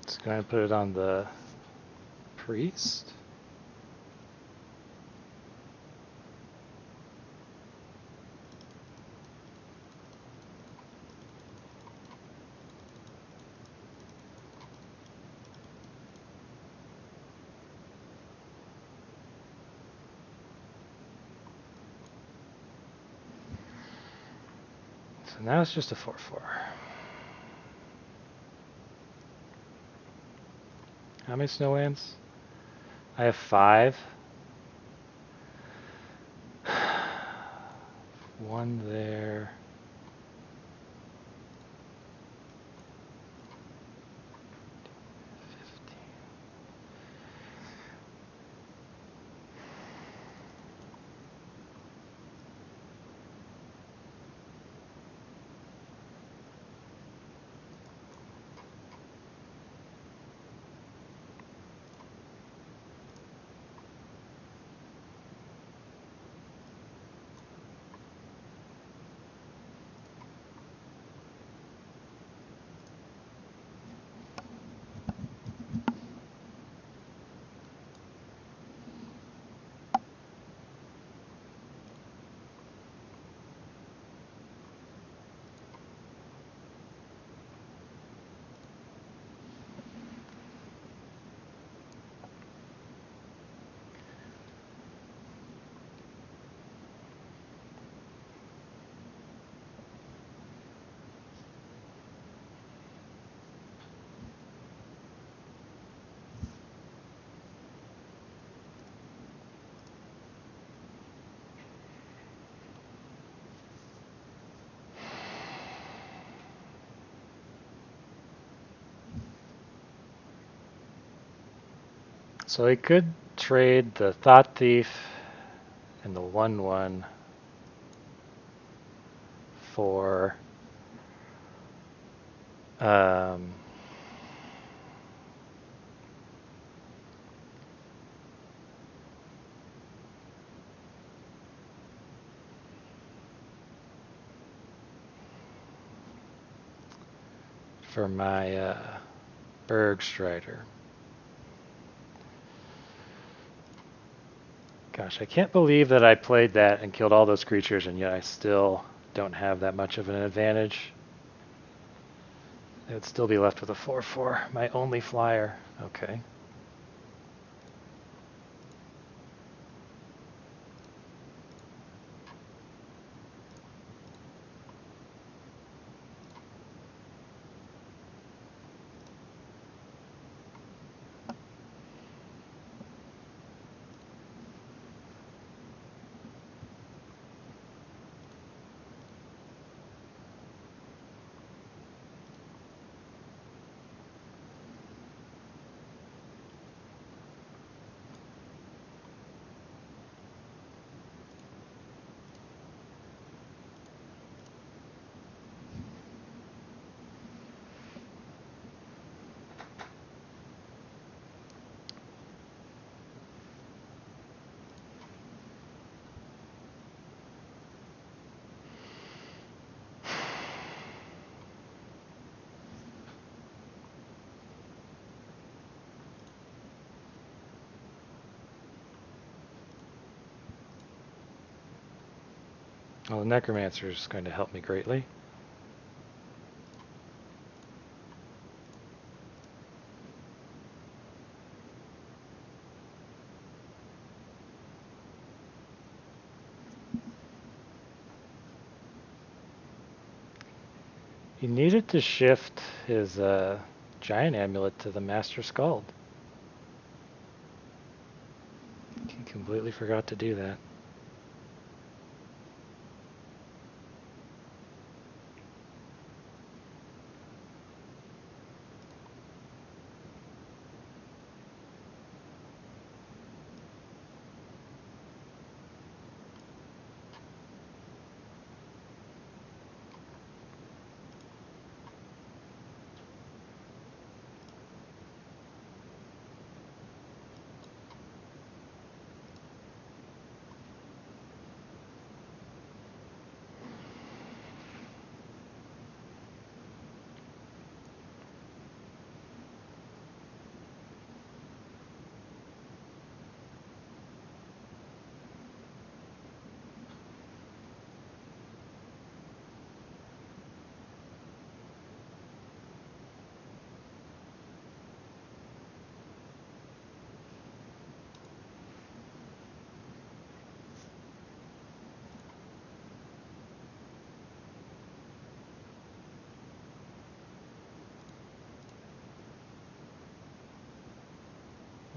Just gonna put it on the priest. So now it's just a 4/4. How many snowlands? I have 5. One there. So I could trade the Thought Thief and the 1/1 for my Berg Strider. Gosh, I can't believe that I played that and killed all those creatures, and yet I still don't have that much of an advantage. I would still be left with a 4/4, my only flyer. Okay. Well, the Necromancer is going to help me greatly. He needed to shift his giant amulet to the Master Skald. He completely forgot to do that.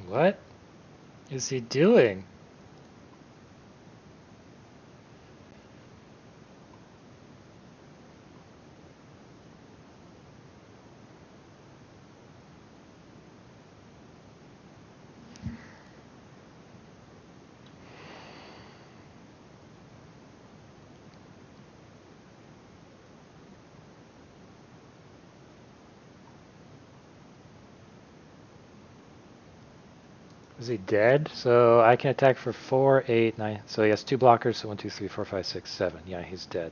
What is he doing? Is he dead? So I can attack for 4, 8, 9. So he has 2 blockers. So 1, 2, 3, 4, 5, 6, 7. Yeah, he's dead.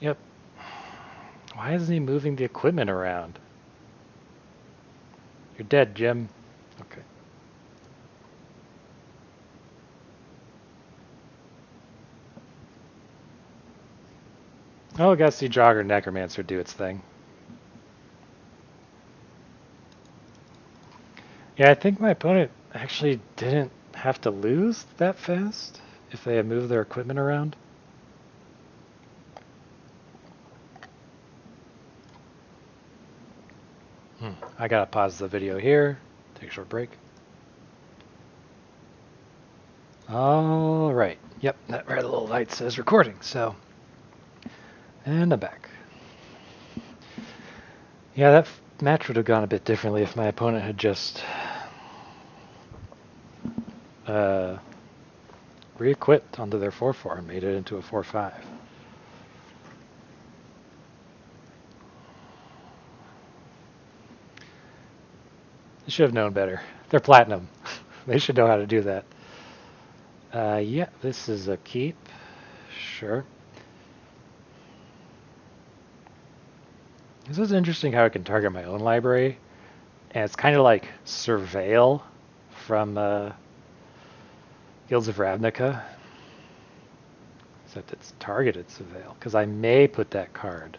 Yep. Why isn't he moving the equipment around? You're dead, Jim. Okay. Oh, I gotta see Draugr Necromancer do its thing. Yeah, I think my opponent actually didn't have to lose that fast if they had moved their equipment around. I gotta pause the video here, take a short break. All right. Yep, that red little light says recording, so. And I'm back. Yeah, that match would have gone a bit differently if my opponent had just re-equipped onto their 4-4 and made it into a 4-5. They should have known better. They're platinum. They should know how to do that. Yeah, this is a keep. Sure. This is interesting how I can target my own library. And it's kind of like Surveil from Guilds of Ravnica. Except it's targeted Surveil. Because I may put that card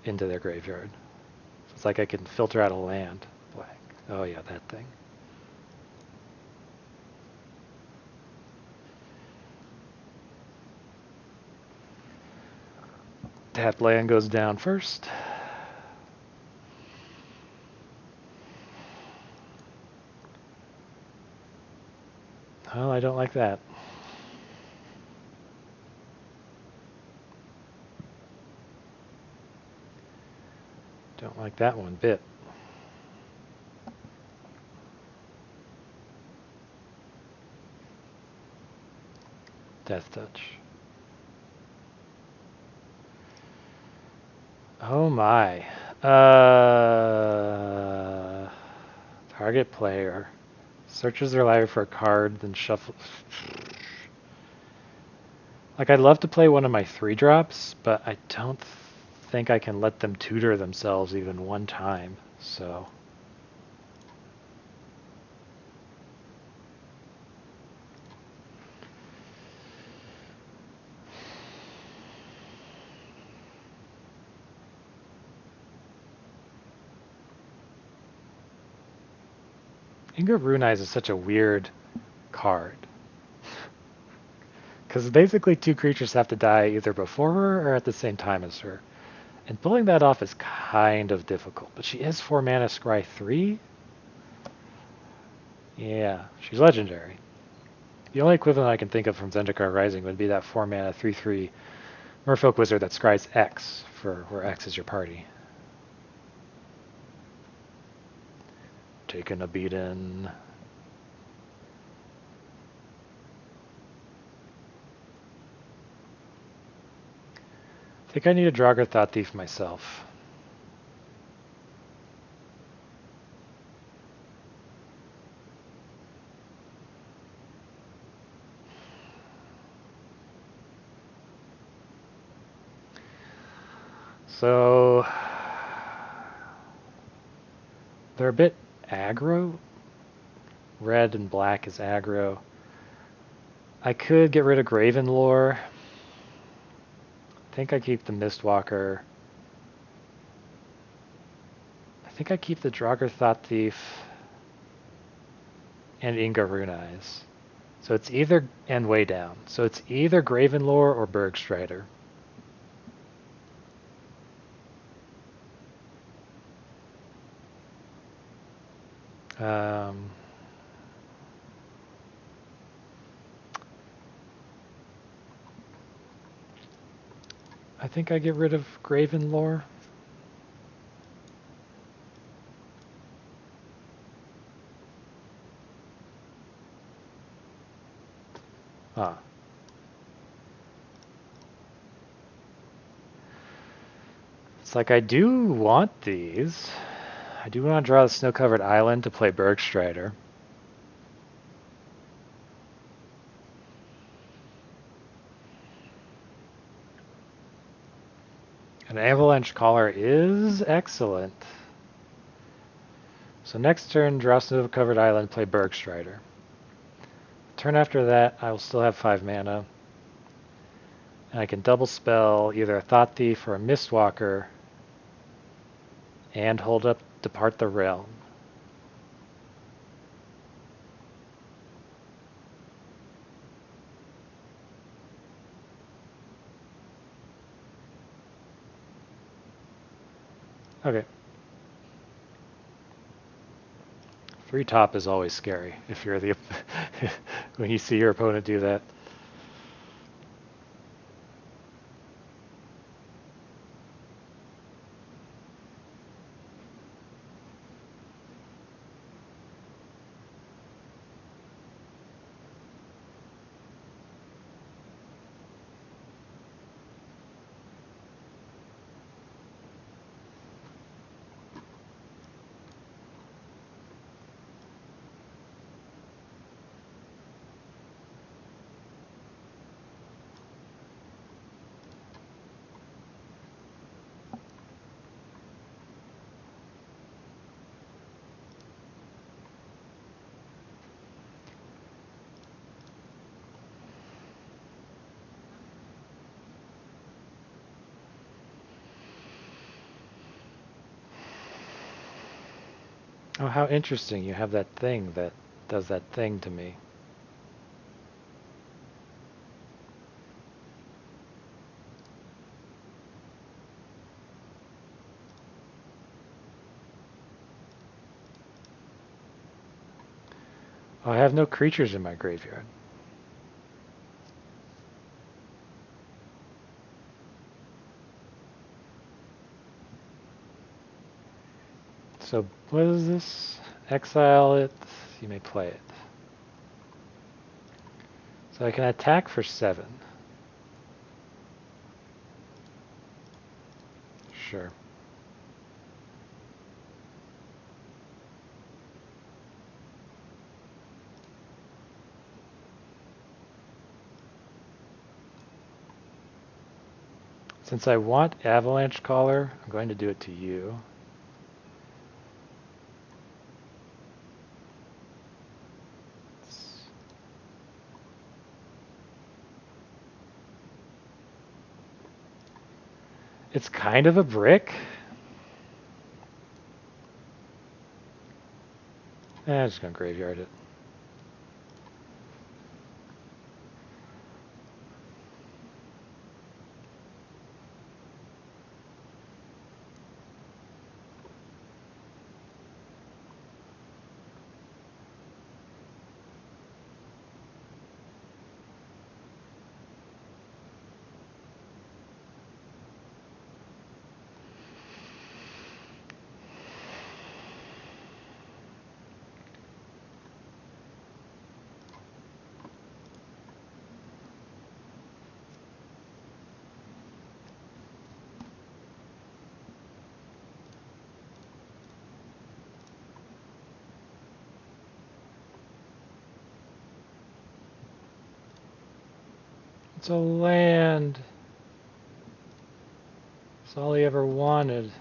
into their graveyard. So it's like I can filter out a land. Blank. Oh yeah, that thing. That land goes down first. Oh, I don't like that. Don't like that one bit. Death touch. Oh my. Target player searches their library for a card, then shuffles. Like, I'd love to play one of my 3-drops, but I don't think I can let them tutor themselves even one time, so. Inga Runize is such a weird card. Because basically 2 creatures have to die either before her or at the same time as her. And pulling that off is kind of difficult. But she is 4 mana scry 3? Yeah, she's legendary. The only equivalent I can think of from Zendikar Rising would be that 4 mana 3/3 Merfolk Wizard that scries X, for where X is your party. Taking a beatin'. I think I need a Draugr Thought Thief myself. So they're a bit aggro. Red and black is aggro. I could get rid of Gravenlore. I think I keep the Mistwalker. I think I keep the Draugr Thought Thief. and Inga rune eyes. So it's either, and way down. So it's either Gravenlore or Bergstrider. I think I get rid of Gravenlore. Ah. It's like I do want these. I do want to draw the snow-covered island to play Bergstrider. An avalanche caller is excellent. So next turn, draw snow-covered island, play Bergstrider. Turn after that, I will still have 5 mana. And I can double spell either a Thought Thief or a Mistwalker and hold up Depart the Realm. Okay. 3 top is always scary if you're the when you see your opponent do that. Oh, how interesting. You have that thing that does that thing to me. Oh, I have no creatures in my graveyard. So what is this? Exile it. You may play it. So I can attack for 7. Sure. Since I want Avalanche Caller, I'm going to do it to you. It's kind of a brick. I'm just going to graveyard it. It's a land. It's all he ever wanted.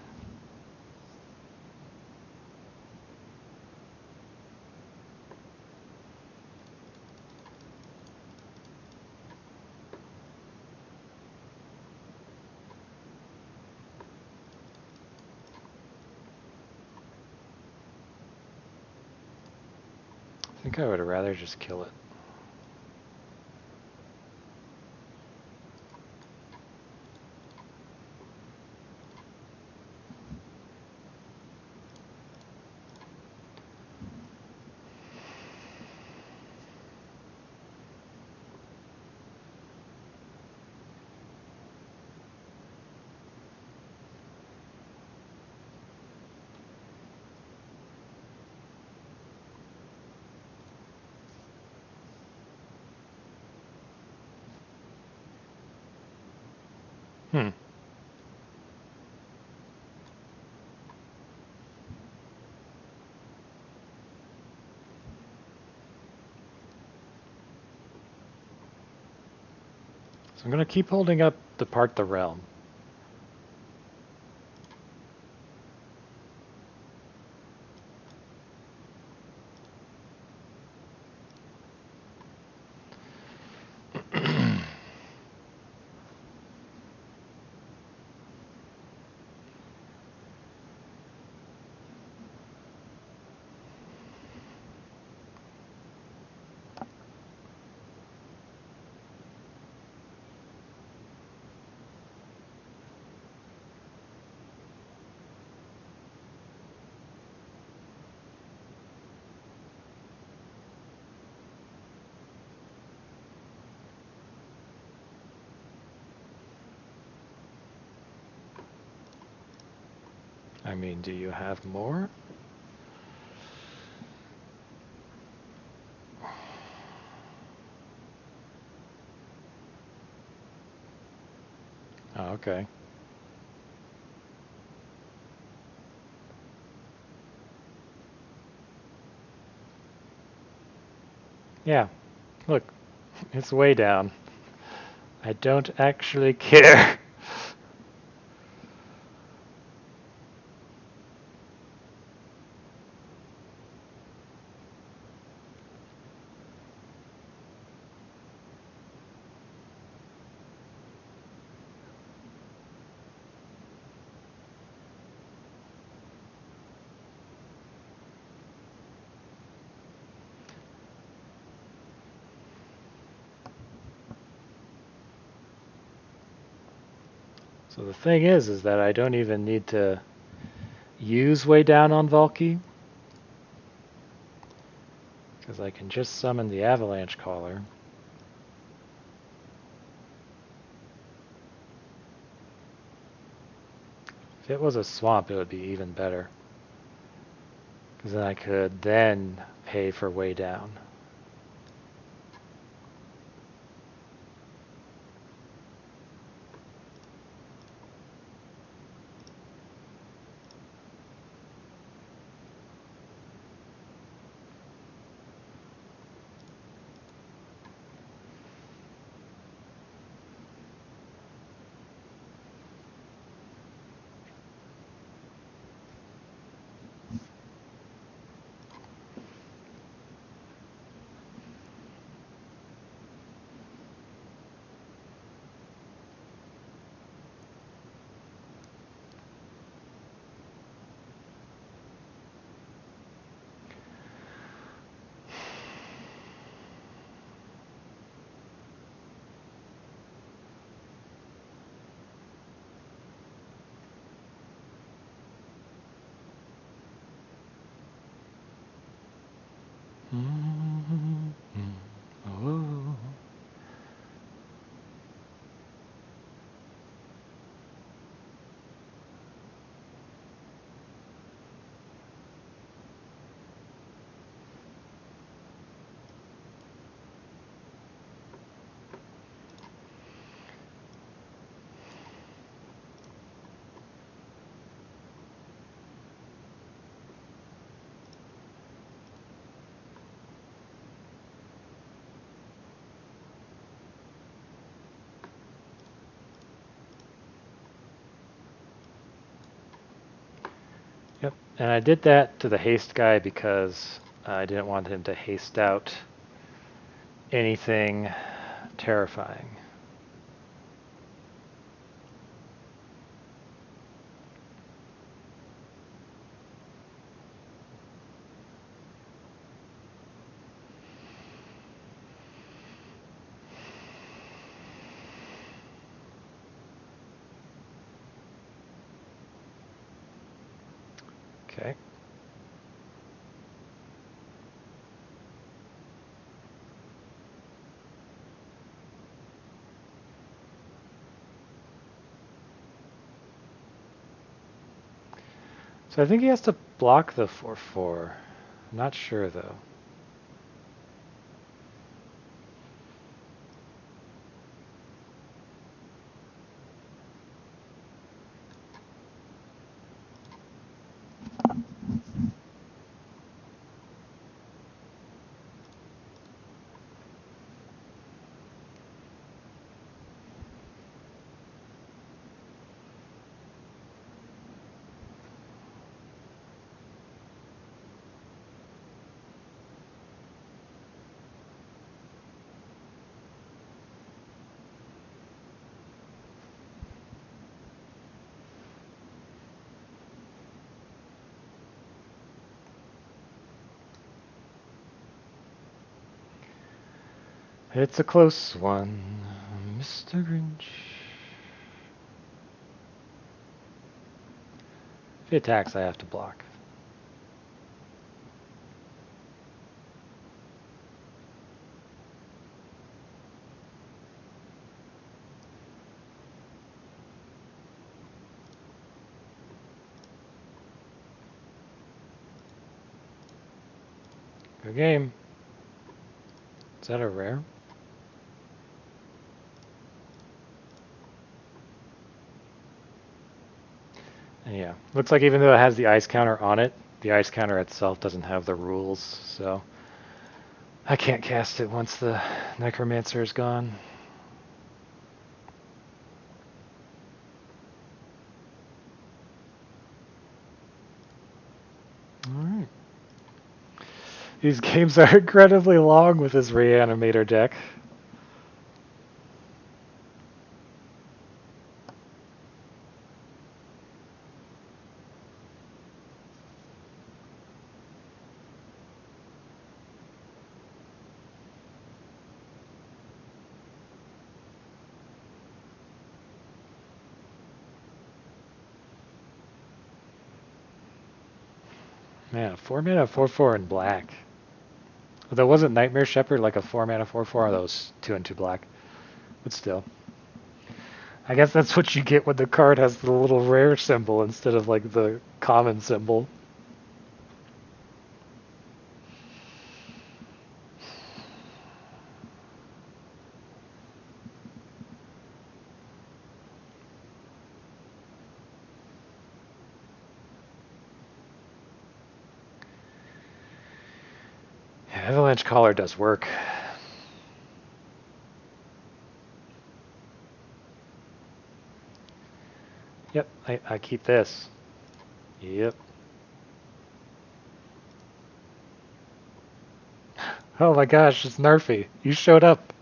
think I would rather just kill it. Hmm. So I'm going to keep holding up Depart the Realm. I mean, do you have more? Oh, okay. Yeah, look, it's way down. I don't actually care. So the thing is that I don't even need to use way down on Valky, because I can just summon the avalanche caller. If it was a swamp, it would be even better, because then I could then pay for way down. Oh. Yep, and I did that to the haste guy because I didn't want him to haste out anything terrifying. Okay. So I think he has to block the 4/4. I'm not sure though. It's a close one, Mr. Grinch. If he attacks, I have to block. Good game. Is that a rare? Yeah. Looks like even though it has the ice counter on it, the ice counter itself doesn't have the rules, so I can't cast it once the necromancer is gone. Alright. These games are incredibly long with this reanimator deck. Man, 4 mana 4/4 in black. Although wasn't Nightmare Shepherd like a 4 mana 4/4? That was 2 and 2 black. But still. I guess that's what you get when the card has the little rare symbol instead of like the common symbol. Yeah, Avalanche Collar does work. Yep, I keep this. Yep. Oh my gosh, it's Nerfy. You showed up.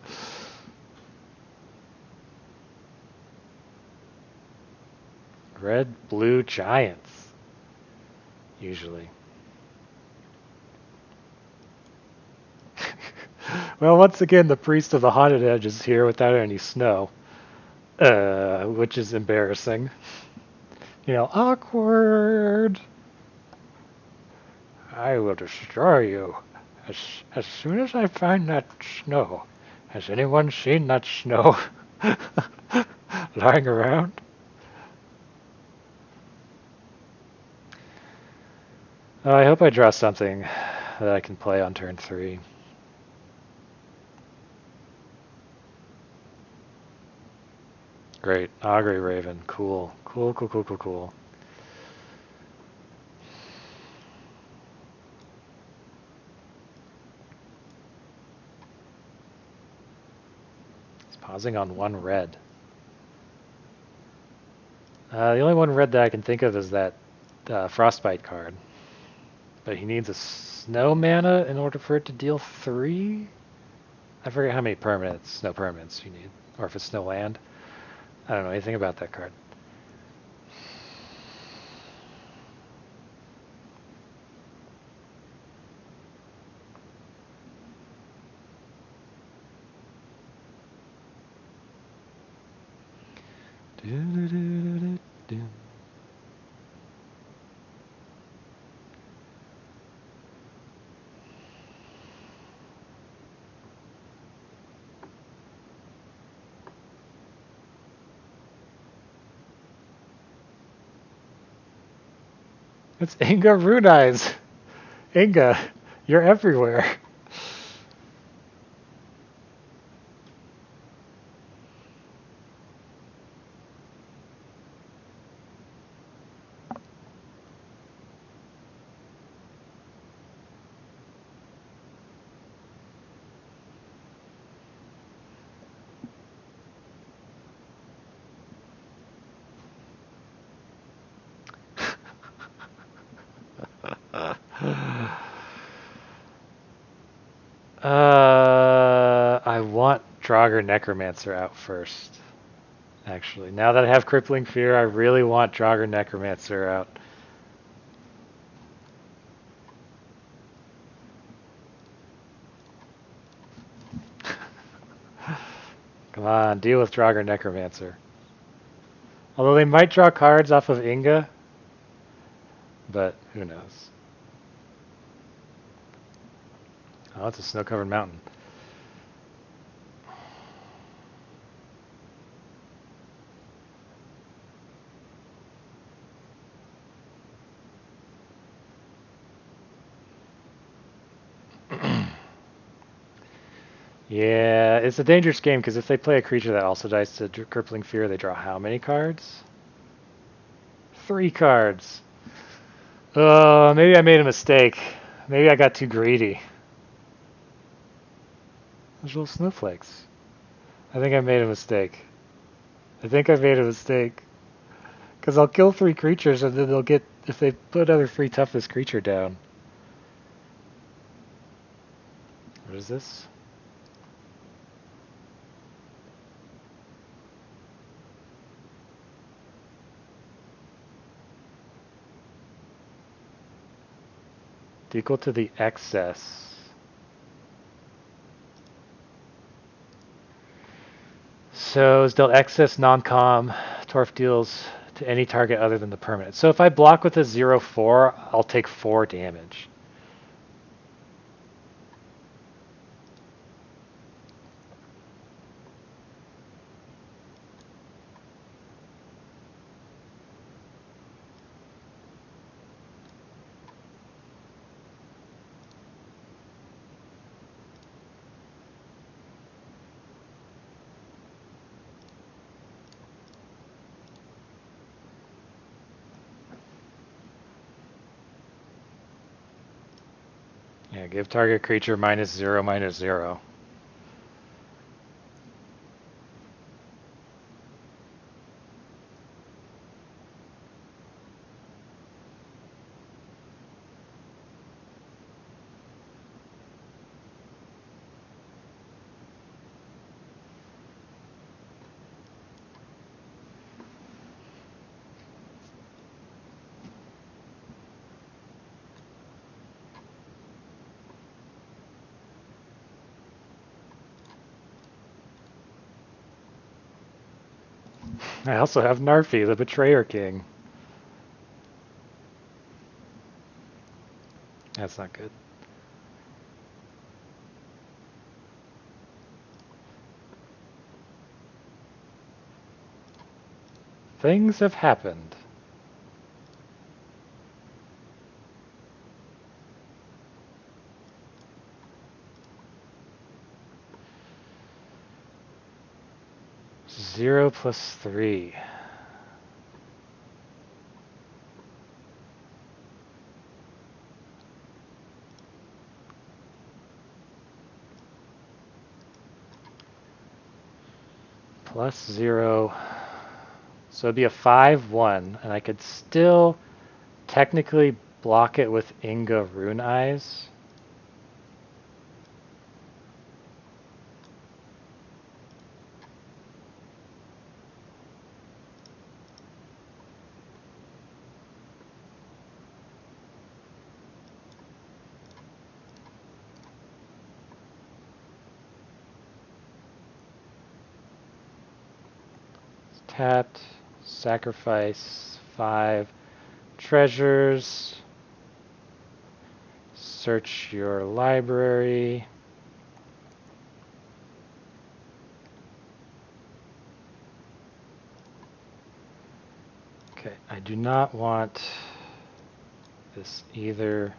Red, blue giants. Usually. Well, once again, the Priest of the Haunted Edge is here without any snow. Which is embarrassing. You know, awkward. I will destroy you. As soon as I find that snow. Has anyone seen that snow lying around? I hope I draw something that I can play on turn 3. Great. Augury Raven. Cool. Cool, cool, cool, cool, cool. It's pausing on 1 red. The only 1 red that I can think of is that Frostbite card. But he needs a snow mana in order for it to deal 3? I forget how many snow permanents you need. Or if it's snow land. I don't know anything about that card. It's Inga Rune Eyes. Inga, you're everywhere. I want Draugr Necromancer out first. Actually, now that I have Crippling Fear, I really want Draugr Necromancer out. Come on, deal with Draugr Necromancer. Although they might draw cards off of Inga, but who knows. Oh, it's a snow-covered mountain. Yeah, it's a dangerous game because if they play a creature that also dies to Crippling Fear, they draw how many cards? 3 cards. Oh, maybe I made a mistake. Maybe I got too greedy. Those little snowflakes. I think I made a mistake. Because I'll kill 3 creatures and then they'll get, if they put another 3 toughness creature down. What is this? Equal to the excess. So is dealt excess non-com. Torf deals to any target other than the permanent. So if I block with a 0/4, I'll take 4 damage. Yeah, give target creature -0/-0. I also have Narfi, the Betrayer King. That's not good. Things have happened. Zero plus 3. Plus 0. So it'd be a 5/1, and I could still technically block it with Inga Rune Eyes. Tapped, sacrifice 5 treasures, search your library. Okay, I do not want this either.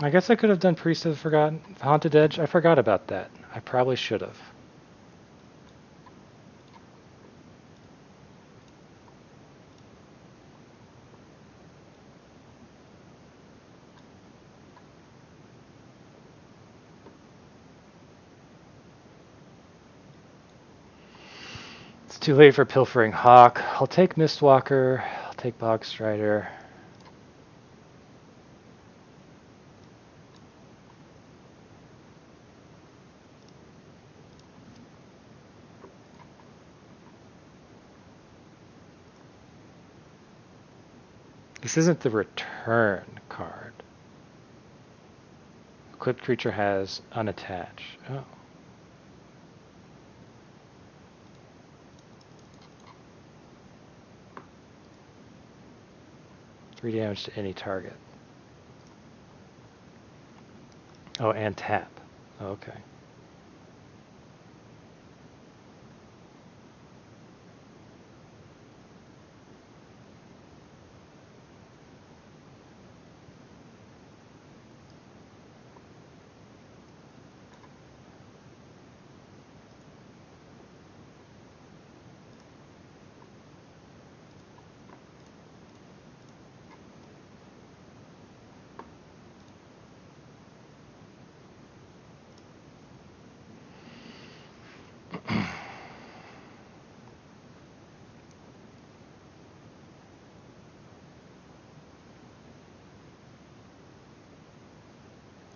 I guess I could have done Priest of the Forgotten Haunted Edge. I forgot about that. I probably should have. It's too late for Pilfering Hawk. I'll take Mistwalker. I'll take Bog Strider. This isn't the return card. Equipped creature has unattach. Oh. Three damage to any target. Oh, and tap. Oh, okay.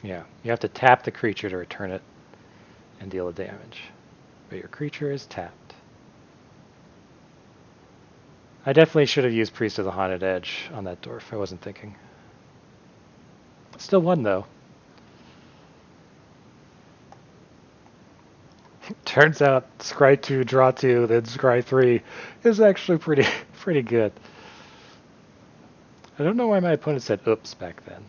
Yeah, you have to tap the creature to return it and deal the damage. But your creature is tapped. I definitely should have used Priest of the Haunted Edge on that dwarf. I wasn't thinking. Still won, though. Turns out Scry 2, Draw 2, then Scry 3 is actually pretty good. I don't know why my opponent said oops back then.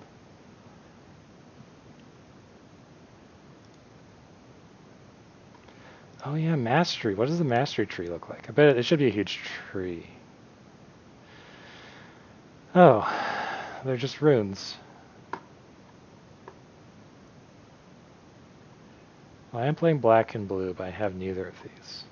Oh yeah, Mastery. What does the Mastery tree look like? I bet it should be a huge tree. Oh, they're just runes. Well, I am playing black and blue, but I have neither of these.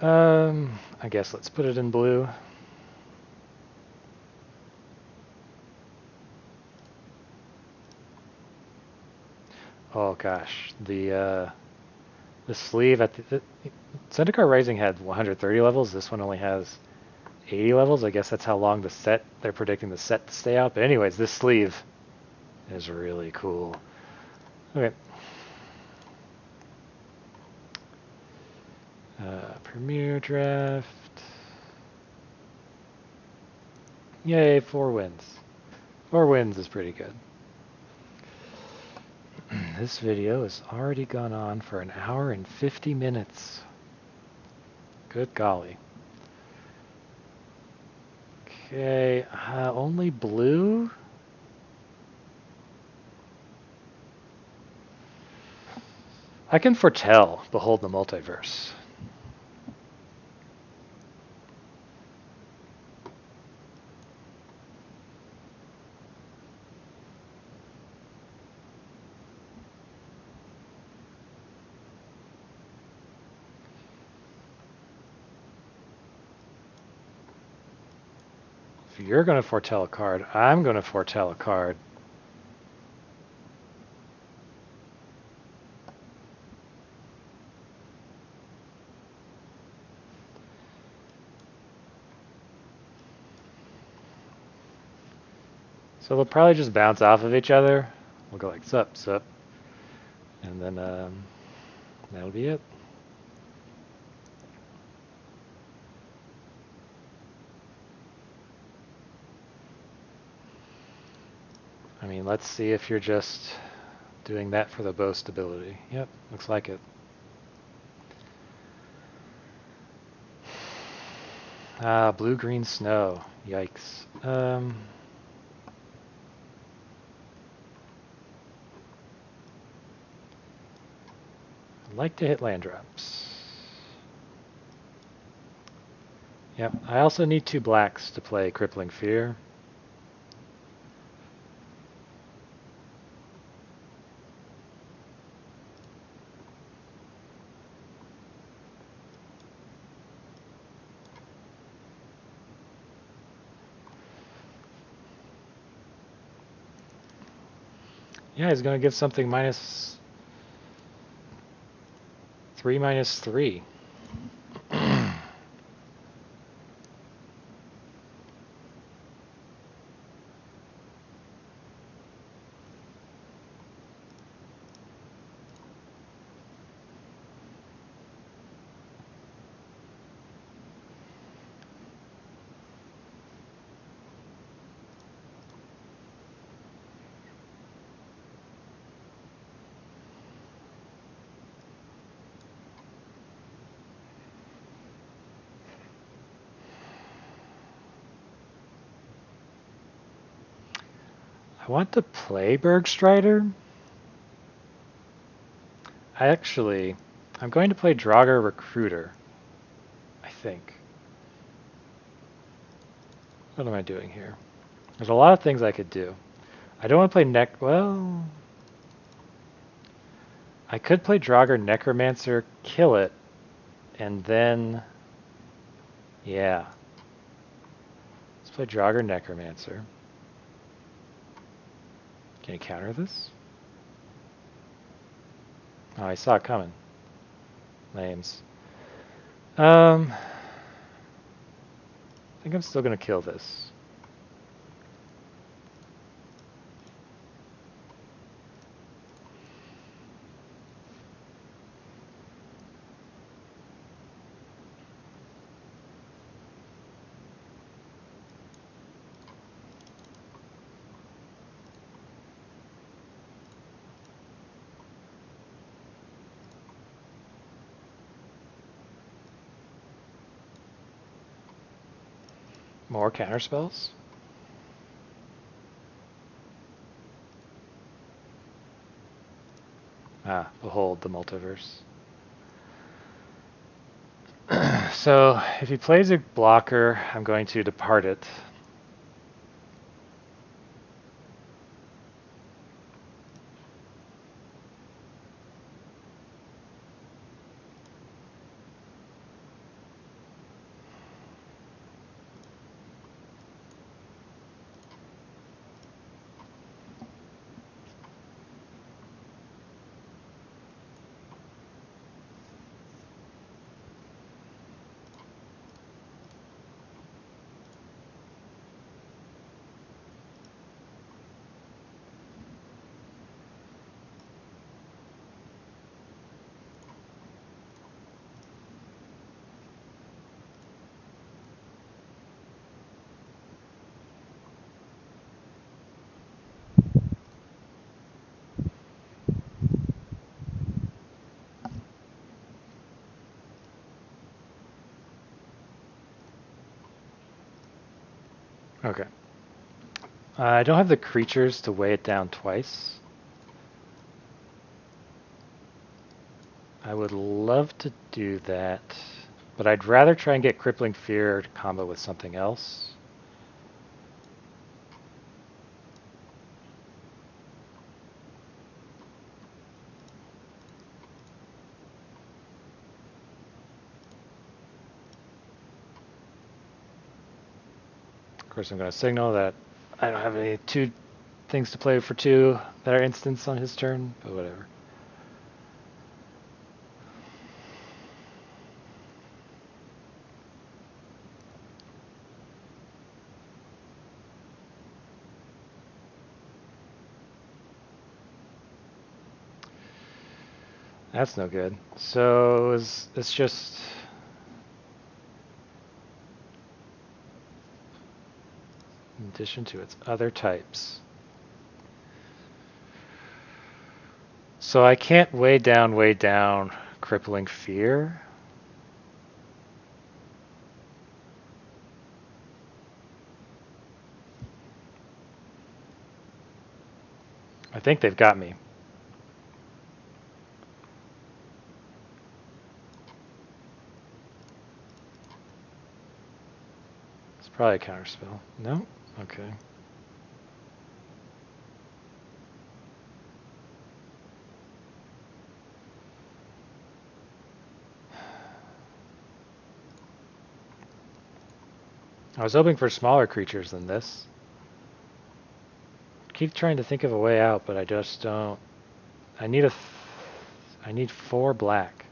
I guess let's put it in blue. Oh gosh, the sleeve at the Zendikar Rising had 130 levels. This one only has 80 levels. I guess that's how long they're predicting the set to stay out. But anyways, this sleeve is really cool. Okay. Premier draft. Yay, 4 wins. 4 wins is pretty good. This video has already gone on for an hour and 50 minutes. Good golly. Okay, only blue? I can foretell Behold the Multiverse. If you're going to foretell a card, I'm going to foretell a card. So they'll probably just bounce off of each other. We'll go like sup, sup. And And then that'll be it. I mean, let's see if you're just doing that for the bow stability. Yep, looks like it. Blue-green snow. Yikes. I'd like to hit land drops. Yep, I also need 2 blacks to play Crippling Fear. Yeah, he's going to give something -3, -3. I want to play Bergstrider. I'm going to play Draugr Recruiter, I think. What am I doing here? There's a lot of things I could do. I don't want to play well, I could play Draugr Necromancer, kill it, and then, yeah. Let's play Draugr Necromancer. Can you counter this? Oh, I saw it coming. Names. I think I'm still gonna kill this. More counterspells? Behold the multiverse. So, if he plays a blocker, I'm going to depart it. Okay. I don't have the creatures to weigh it down twice. I would love to do that, but I'd rather try and get Crippling Fear to combo with something else. Of course, I'm going to signal that I don't have any 2 things to play for 2 that are instants on his turn, but whatever. That's no good. So it's just in addition to its other types. So I can't way down, crippling fear. I think they've got me. It's probably a counterspell. No? Okay. I was hoping for smaller creatures than this. Keep trying to think of a way out, but I just don't. I need I need 4 black,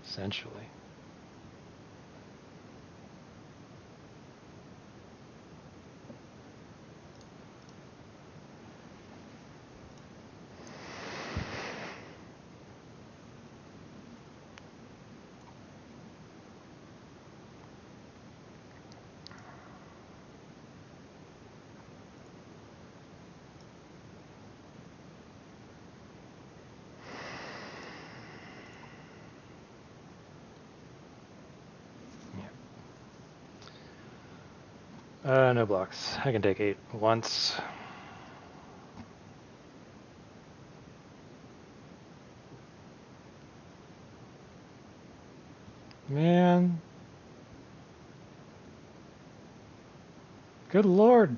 essentially. No blocks. I can take 8 once. Man. Good lord.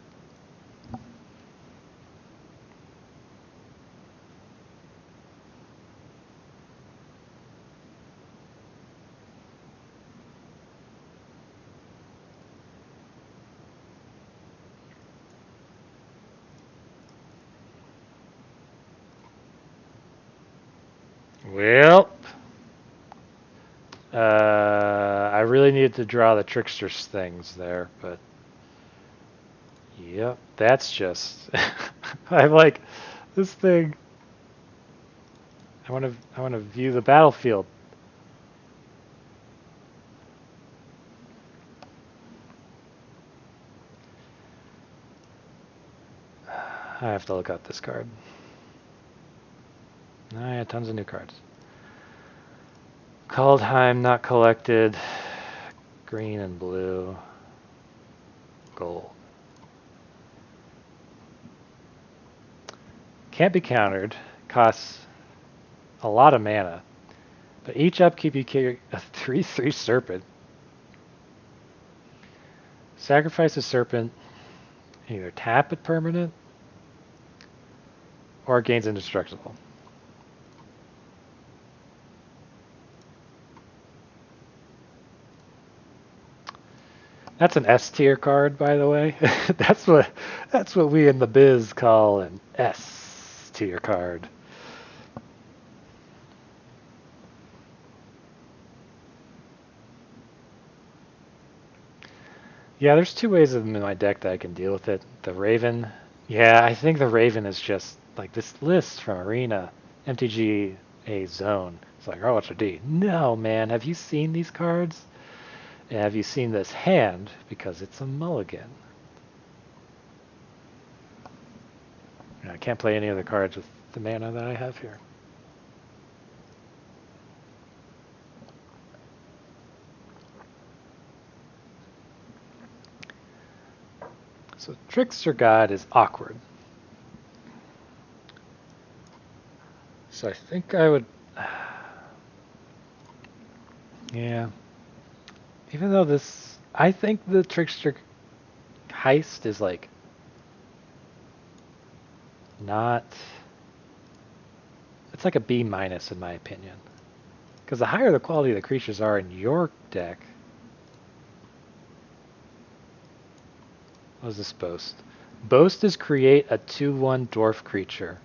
Well. I really needed to draw the Trickster's things there, but yep, that's just I like this thing. I want to view the battlefield. I have to look up this card. Oh, yeah, tons of new cards. Kaldheim not collected. Green and blue. Gold. Can't be countered. Costs a lot of mana. But each upkeep you carry a 3/3 serpent. Sacrifice a serpent. Either tap it permanent or it gains indestructible. That's an S tier card, by the way. that's what we in the biz call an S tier card. Yeah, there's 2 ways in my deck that I can deal with it. The Raven. Yeah, I think the Raven is just like this list from Arena, MTG A Zone. It's like, oh, what's a D? No, man. Have you seen these cards? And have you seen this hand? Because it's a mulligan. I can't play any other cards with the mana that I have here. So Trickster God is awkward. So I think I would... Yeah. Even though this... I think the Trickster heist is like... not... It's like a B- in my opinion. Because the higher the quality of the creatures are in your deck... What does this boast? Boast is create a 2/1 dwarf creature.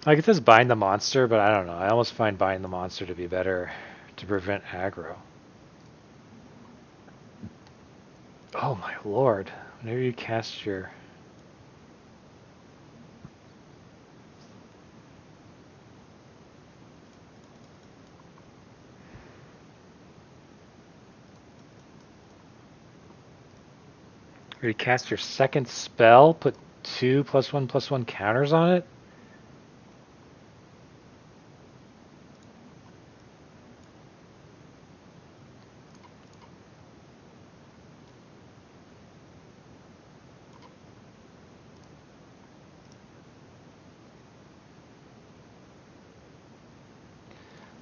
Like it says bind the monster, but I don't know. I almost find bind the monster to be better to prevent aggro. Oh my lord. Whenever you cast your... Where you cast your second spell, put 2 +1/+1 counters on it?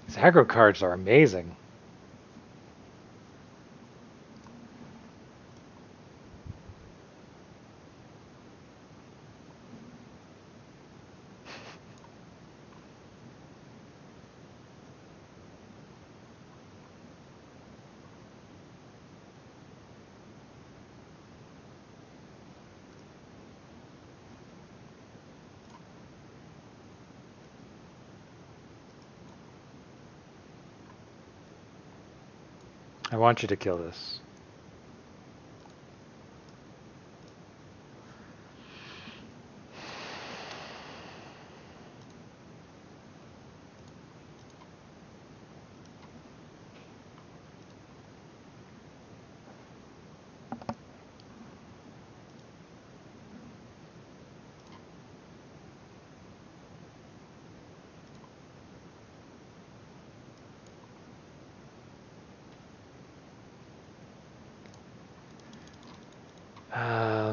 These aggro cards are amazing. I want you to kill this.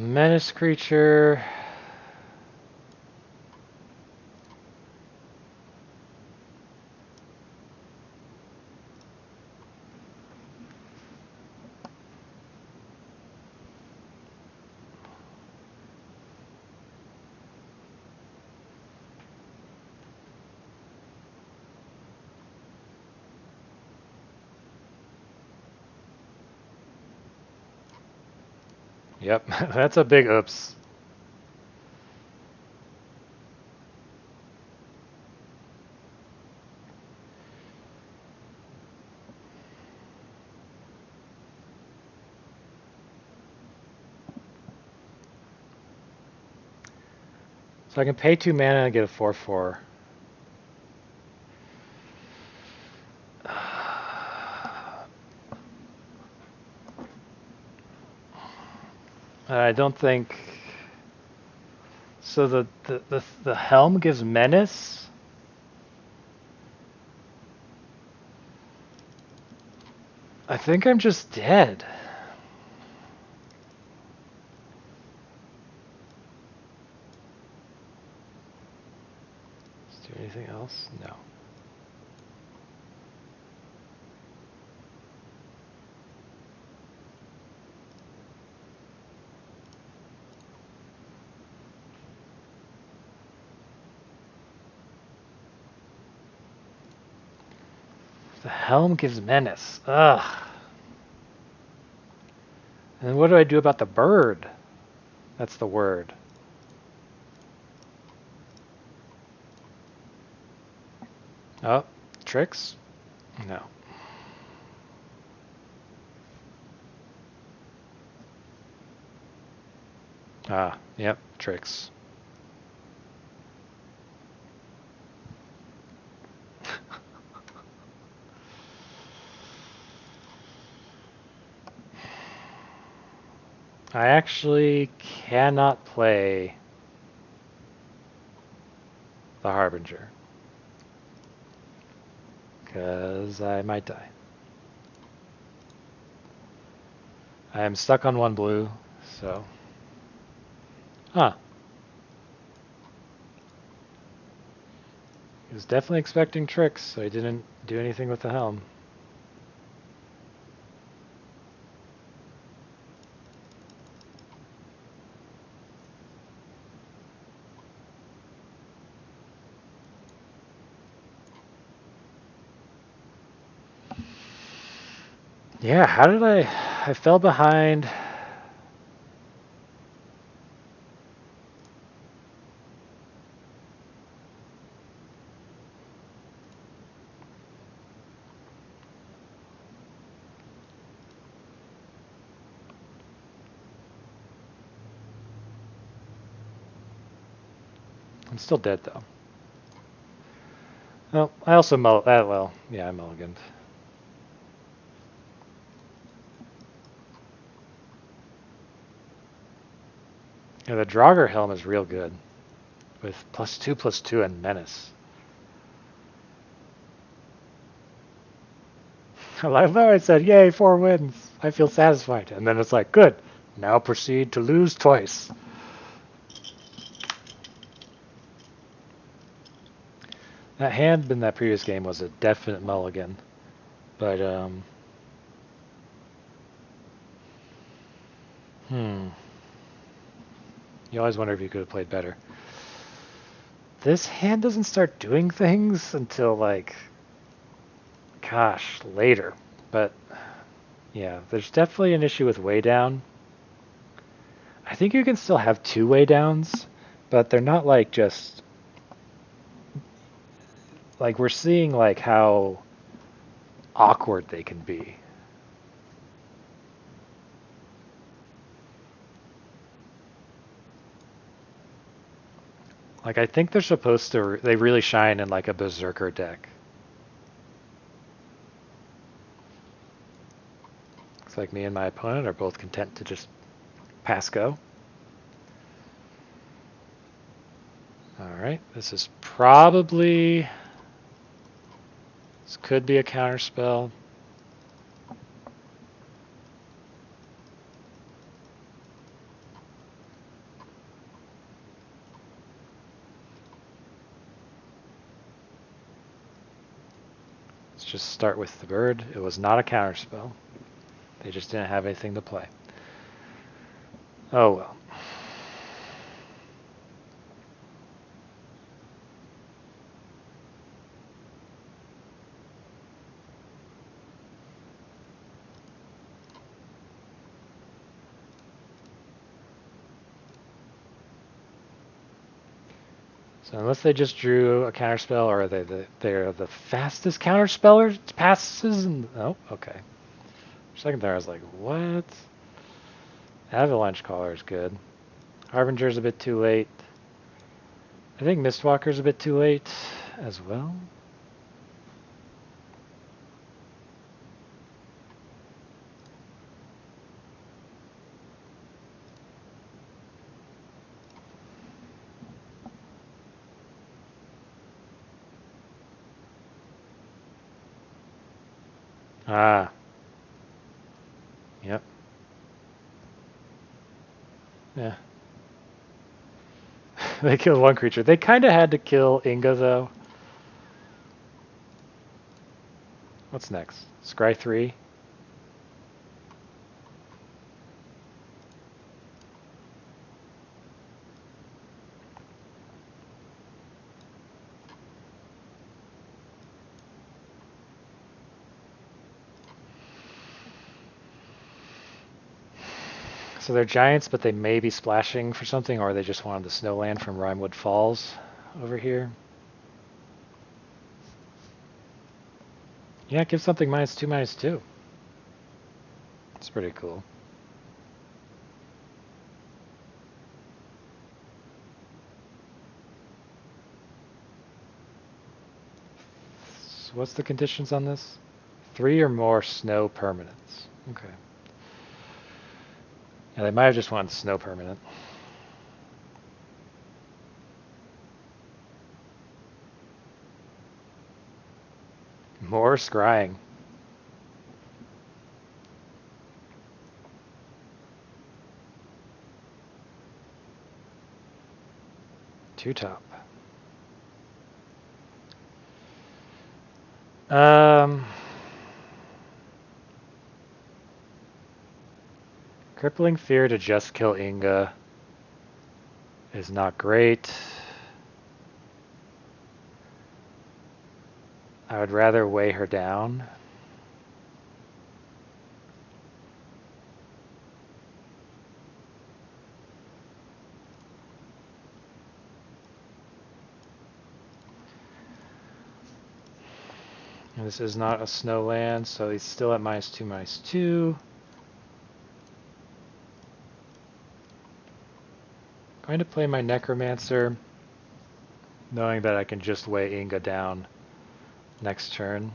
Menace creature. Yep, that's a big oops. So I can pay 2 mana and get a 4/4. I don't think... So the helm gives menace? I think I'm just dead. Is there anything else? No. The helm gives menace. Ugh. And then what do I do about the bird? That's the word. Oh, tricks? No. Ah, yep, tricks. I actually cannot play the harbinger because I might die. I am stuck on 1 blue, so... Huh. He was definitely expecting tricks, so he didn't do anything with the helm. Yeah, how did I fell behind. I'm still dead though. Well, I also well, yeah, I mulliganed. Yeah, the draugr helm is real good with +2/+2 and menace. I like that I said, yay, 4 wins. I feel satisfied. And then it's like, good. Now proceed to lose twice. That hand in that previous game was a definite mulligan. But, you always wonder if you could have played better. This hand doesn't start doing things until, like, gosh, later. But, yeah, there's definitely an issue with way down. I think you can still have 2 way downs, but they're not, like, just... Like, we're seeing, like, how awkward they can be. Like, I think they're supposed to... They really shine in, like, a berserker deck. Looks like me and my opponent are both content to just pass go. Alright, this is probably... This could be a counterspell. Let's just start with the bird. It was not a counterspell. They just didn't have anything to play. Oh well. So unless they just drew a counterspell, or are they're the fastest counterspellers passes and oh, okay. For a second there I was like, what? Avalanche caller is good. Harbinger's a bit too late. I think mistwalker's a bit too late as well. Ah. Yep. Yeah. They killed one creature. They kind of had to kill Inga, though. What's next? Scry 3? So they're giants, but they may be splashing for something, or they just wanted the snowland from Rimewood Falls over here. Yeah, give something -2/-2. It's pretty cool. So what's the conditions on this? 3 or more snow permanents. Okay. Yeah, they might have just wanted snow permanent. More scrying. 2 top. Crippling Fear to just kill Inga is not great. I would rather weigh her down. And this is not a snowland, so he's still at -2/-2. Going to play my necromancer. knowing that I can just weigh Inga down next turn.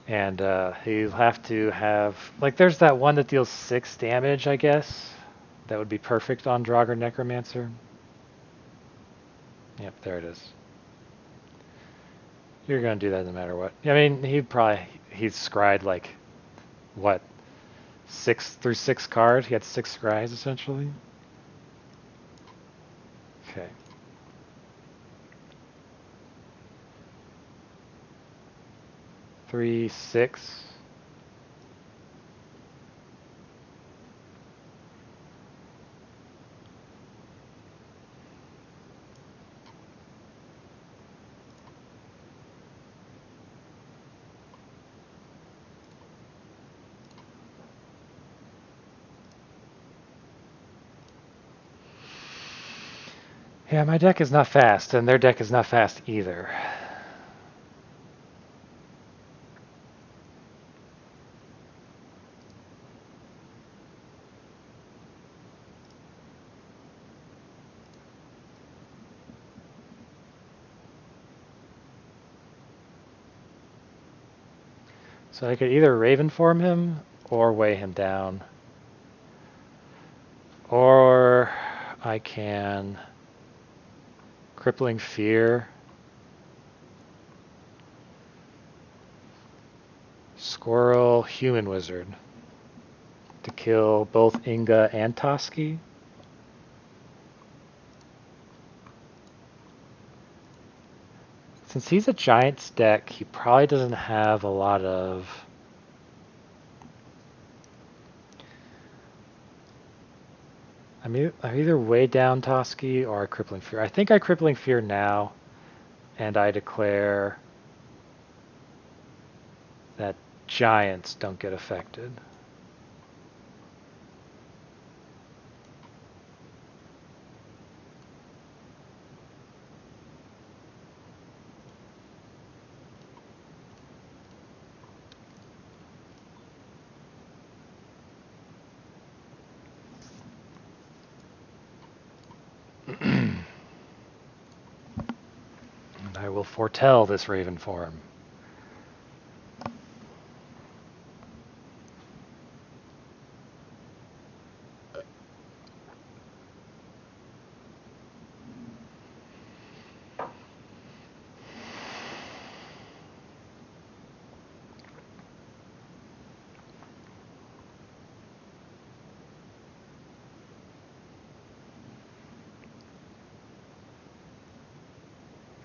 And he'll have to have, like, there's that one that deals 6 damage, I guess. That would be perfect on Draugr Necromancer. Yep, there it is. You're gonna do that no matter what. I mean, he's scryed like, what, 6 cards? He had 6 scries essentially. Okay. Three, 6. Yeah, my deck is not fast, and their deck is not fast either. So I could either ravenform him or weigh him down. Or I can crippling fear, squirrel, human wizard to kill both Inga and Toski. Since he's a Giants deck, he probably doesn't have a lot of... I either weigh down Toski or I crippling fear. I think I crippling fear now, and I declare that Giants don't get affected. And I will foretell this ravenform.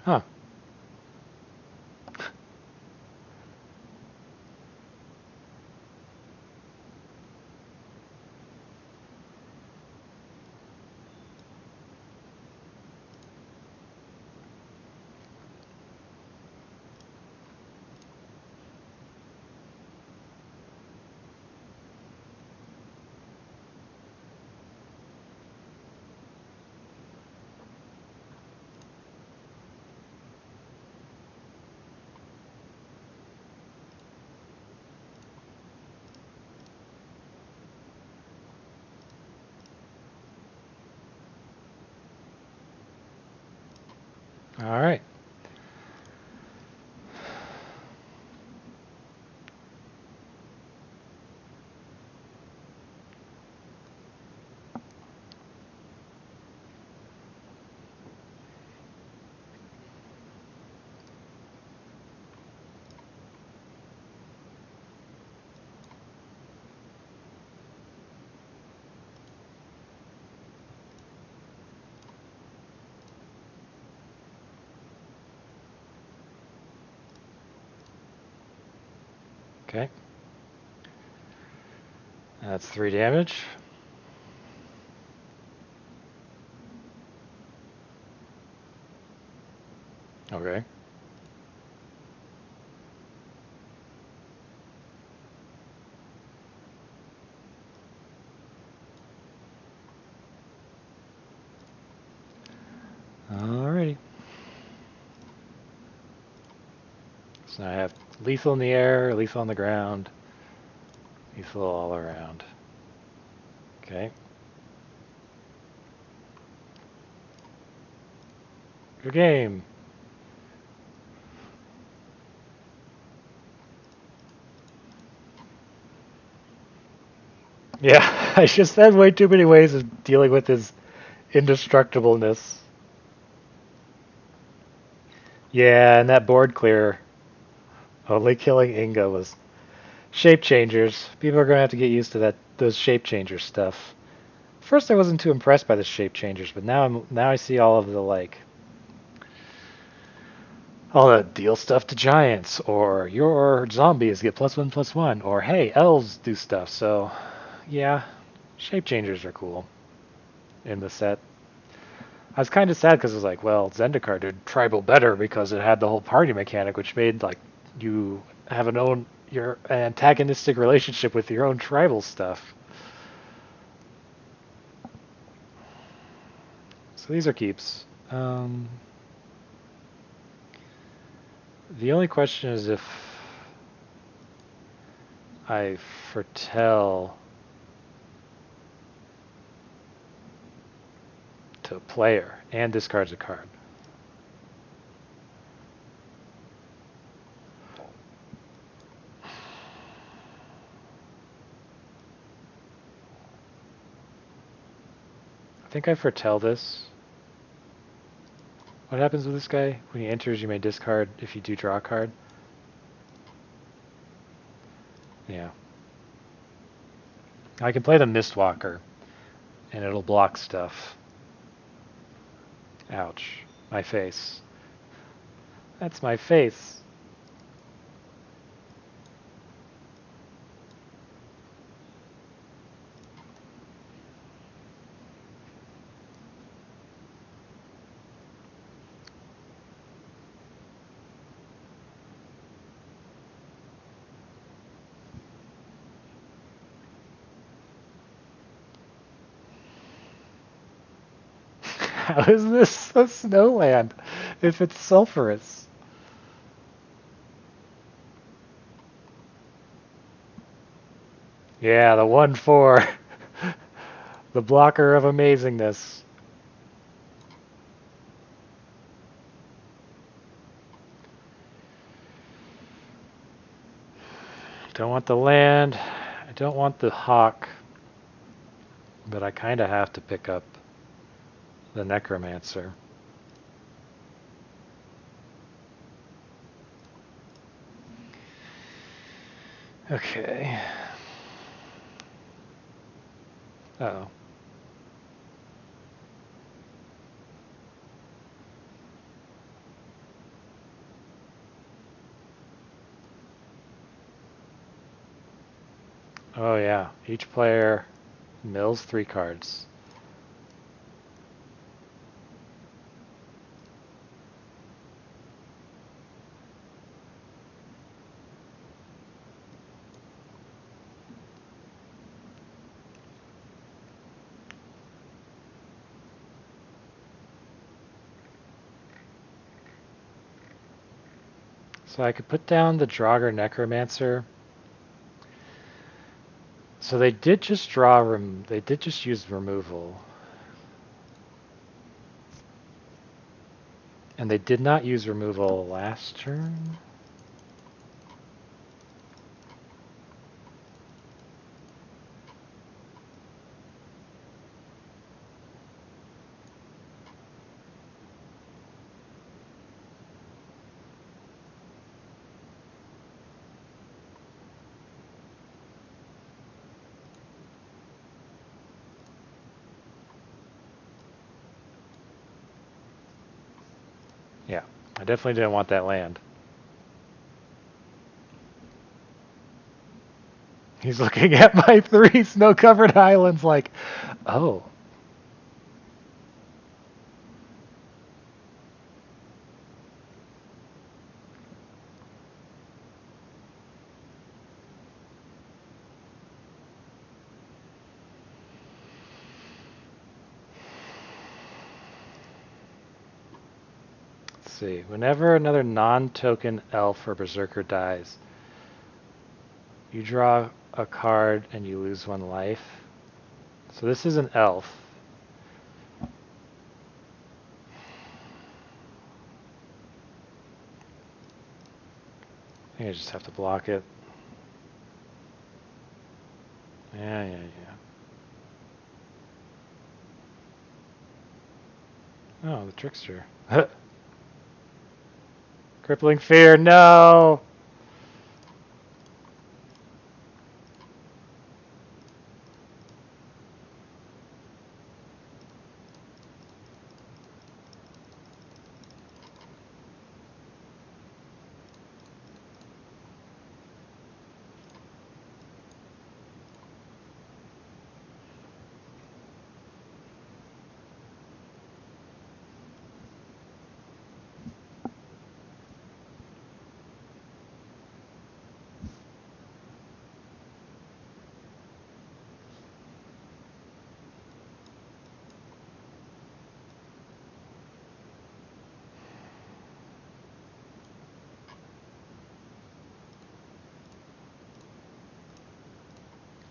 Huh. All right. Okay. That's 3 damage. Okay. Alrighty. So I have lethal in the air, lethal on the ground, lethal all around. Okay. Good game. Yeah, I just had way too many ways of dealing with his indestructibleness. Yeah, and that board clear, only killing Inga was shape changers. People are gonna have to get used to those shape changer stuff. First, I wasn't too impressed by the shape changers, but now I see all of the all the deal stuff to giants, or your zombies get +1/+1, or hey, elves do stuff. So, yeah, shape changers are cool in the set. I was kind of sad because it was like, well, Zendikar did tribal better because it had the whole party mechanic, which made like you have your antagonistic relationship with your own tribal stuff. So these are keeps. The only question is if I foretell to a player and discards a card. I think I foretell this. What happens with this guy? When he enters, you may discard if you do draw a card. Yeah. I can play the mistwalker, and it'll block stuff. Ouch. My face. That's my face. How is this a snowland if it's sulfurous? Yeah, the 1/4. The blocker of amazingness. Don't want the land. I don't want the hawk. But I kind of have to pick up the necromancer. Okay. Uh-oh. Oh yeah, each player mills 3 cards. So I could put down the draugr necromancer. So they did just they did just use removal. And they did not use removal last turn. Yeah, I definitely didn't want that land. He's looking at my 3 snow-covered islands like, oh. Let's see. Whenever another non-token elf or berserker dies, you draw a card and you lose 1 life. So this is an elf. think I just have to block it. Yeah. Oh, the Trickster. Crippling Fear, no!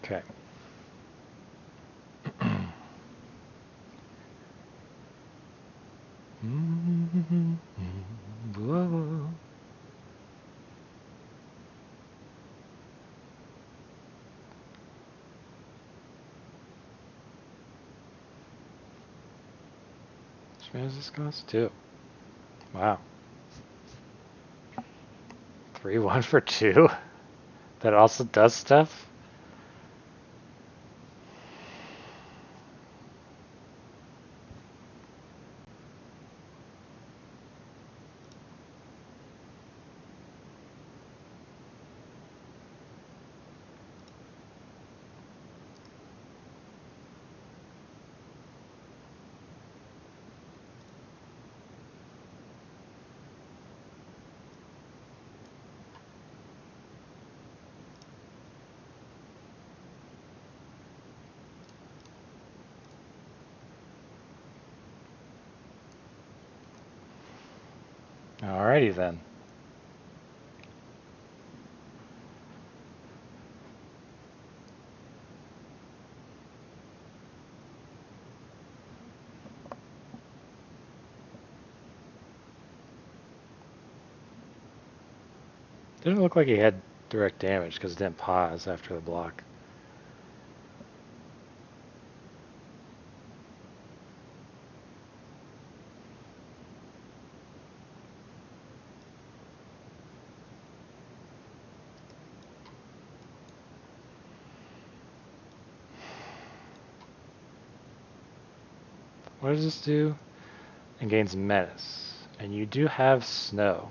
Okay. Whoa. Which mana does this cost? 2. Wow. 3-1 for 2? That also does stuff? Alrighty then. Didn't look like he had direct damage because it didn't pause after the block. What does this do? And gains menace. And you do have snow.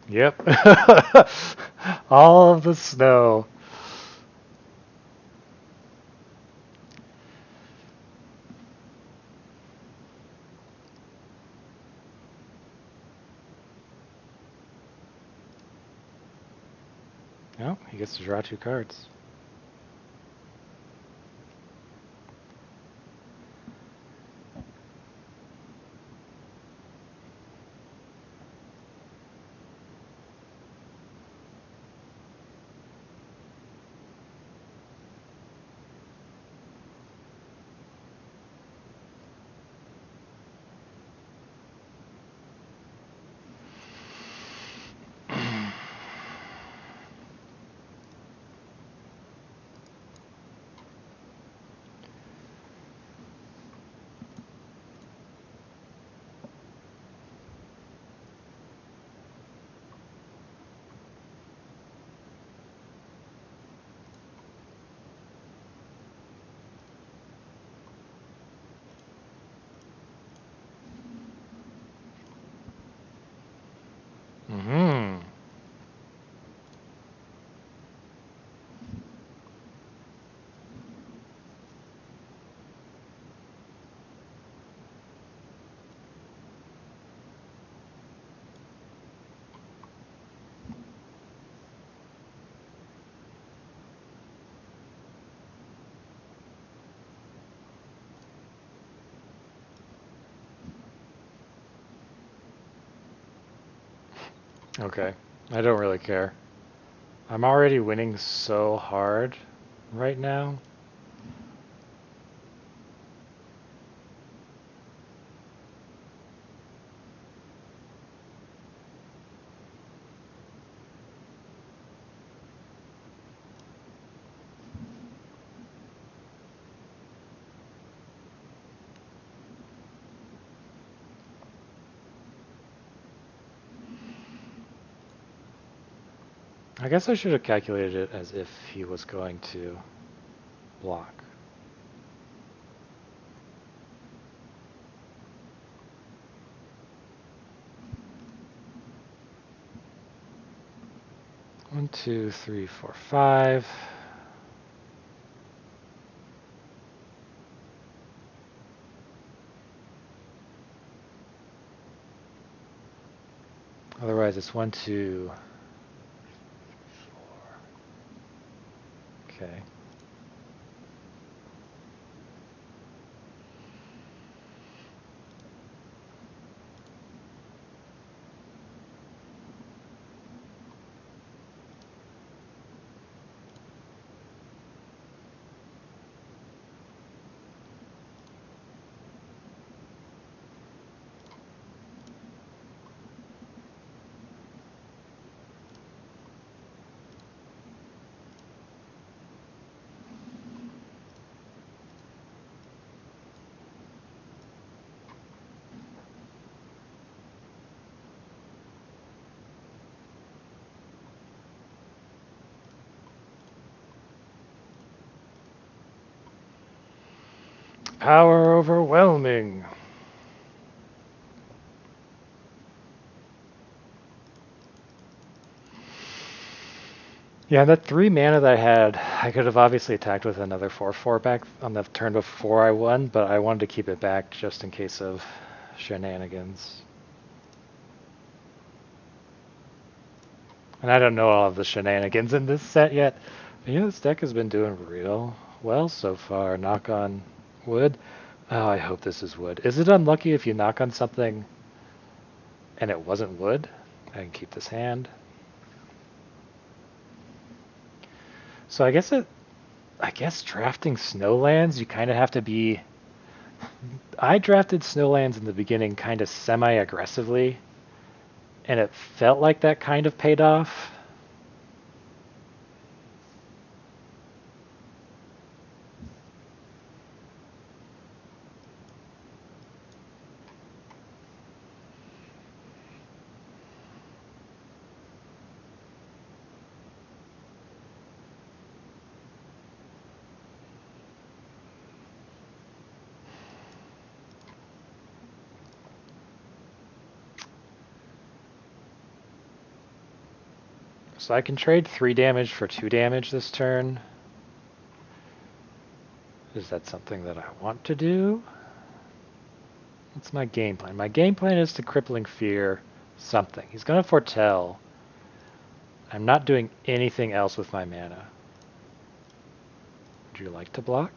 Yep. All of the snow. Oh, he gets to draw 2 cards. Okay. I don't really care. I'm already winning so hard right now. I guess I should have calculated it as if he was going to block. One, two, three, four, five. Otherwise, it's 1, 2, 4. Okay. Power overwhelming. Yeah, that 3 mana that I had, I could have obviously attacked with another 4/4 back on the turn before I won, but I wanted to keep it back just in case of shenanigans. And I don't know all of the shenanigans in this set yet. But, this deck has been doing real well so far. Knock on wood. Oh, I hope this is wood. Is it unlucky if you knock on something and it wasn't wood? I can keep this hand. So I guess drafting snowlands, you kind of have to be... I drafted snowlands in the beginning kind of semi-aggressively, and it felt like that kind of paid off. So I can trade 3 damage for 2 damage this turn. Is that something that I want to do? What's my game plan? My game plan is to crippling fear something. He's going to foretell. I'm not doing anything else with my mana. Would you like to block?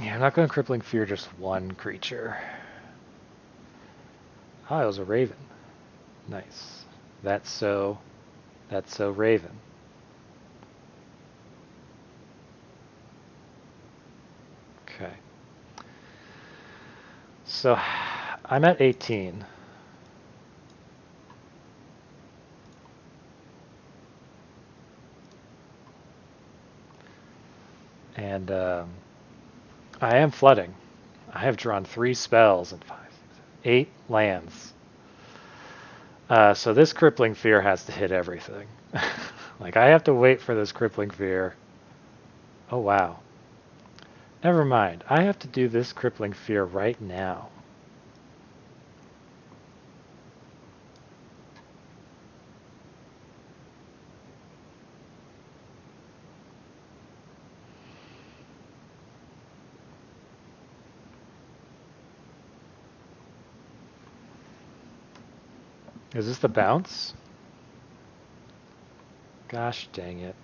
Yeah, I'm not going to crippling fear just one creature. Ah, it was a raven. Nice. That's so raven. Okay. So I'm at 18. And I am flooding. I have drawn 3 spells and 5, 6, 8 lands. So this crippling fear has to hit everything. Like, I have to wait for this crippling fear. Oh, wow. Never mind. I have to do this crippling fear right now. Is this the bounce? Gosh dang it.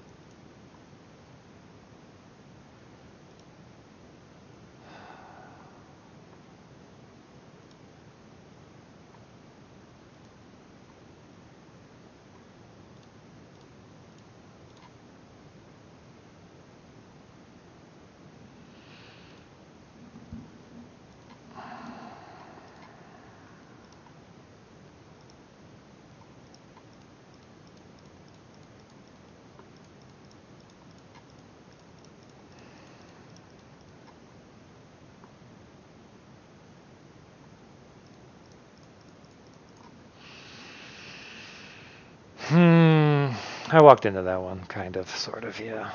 I walked into that one, kind of, sort of, yeah.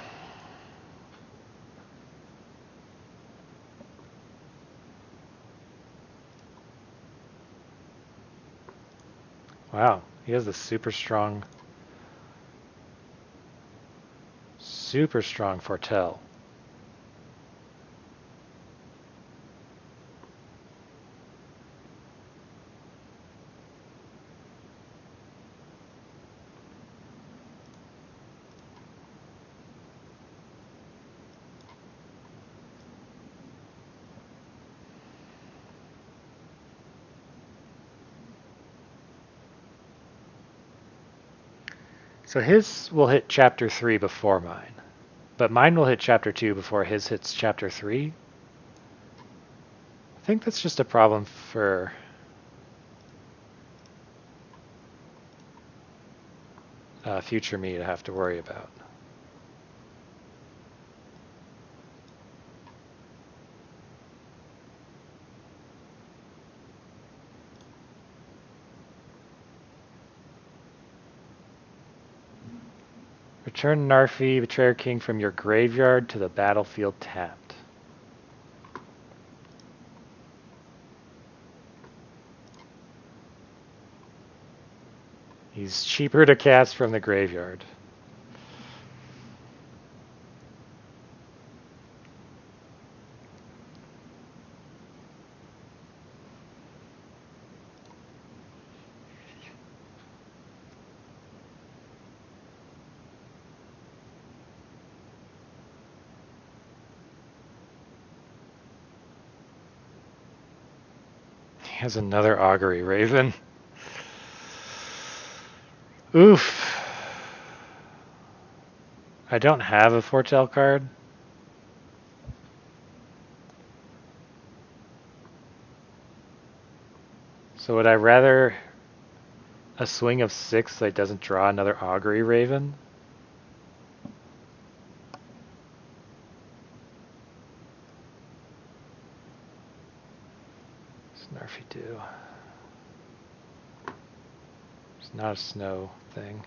Wow, he has the super strong foretell. So his will hit chapter 3 before mine, but mine will hit chapter 2 before his hits chapter 3. I think that's just a problem for future me to have to worry about. Return Narfi, Betrayer King, from your graveyard to the battlefield tapped. He's cheaper to cast from the graveyard. He has another augury raven. Oof. I don't have a foretell card. So would I rather a swing of 6 that doesn't draw another augury raven? Snarfy do. It's not a snow thing.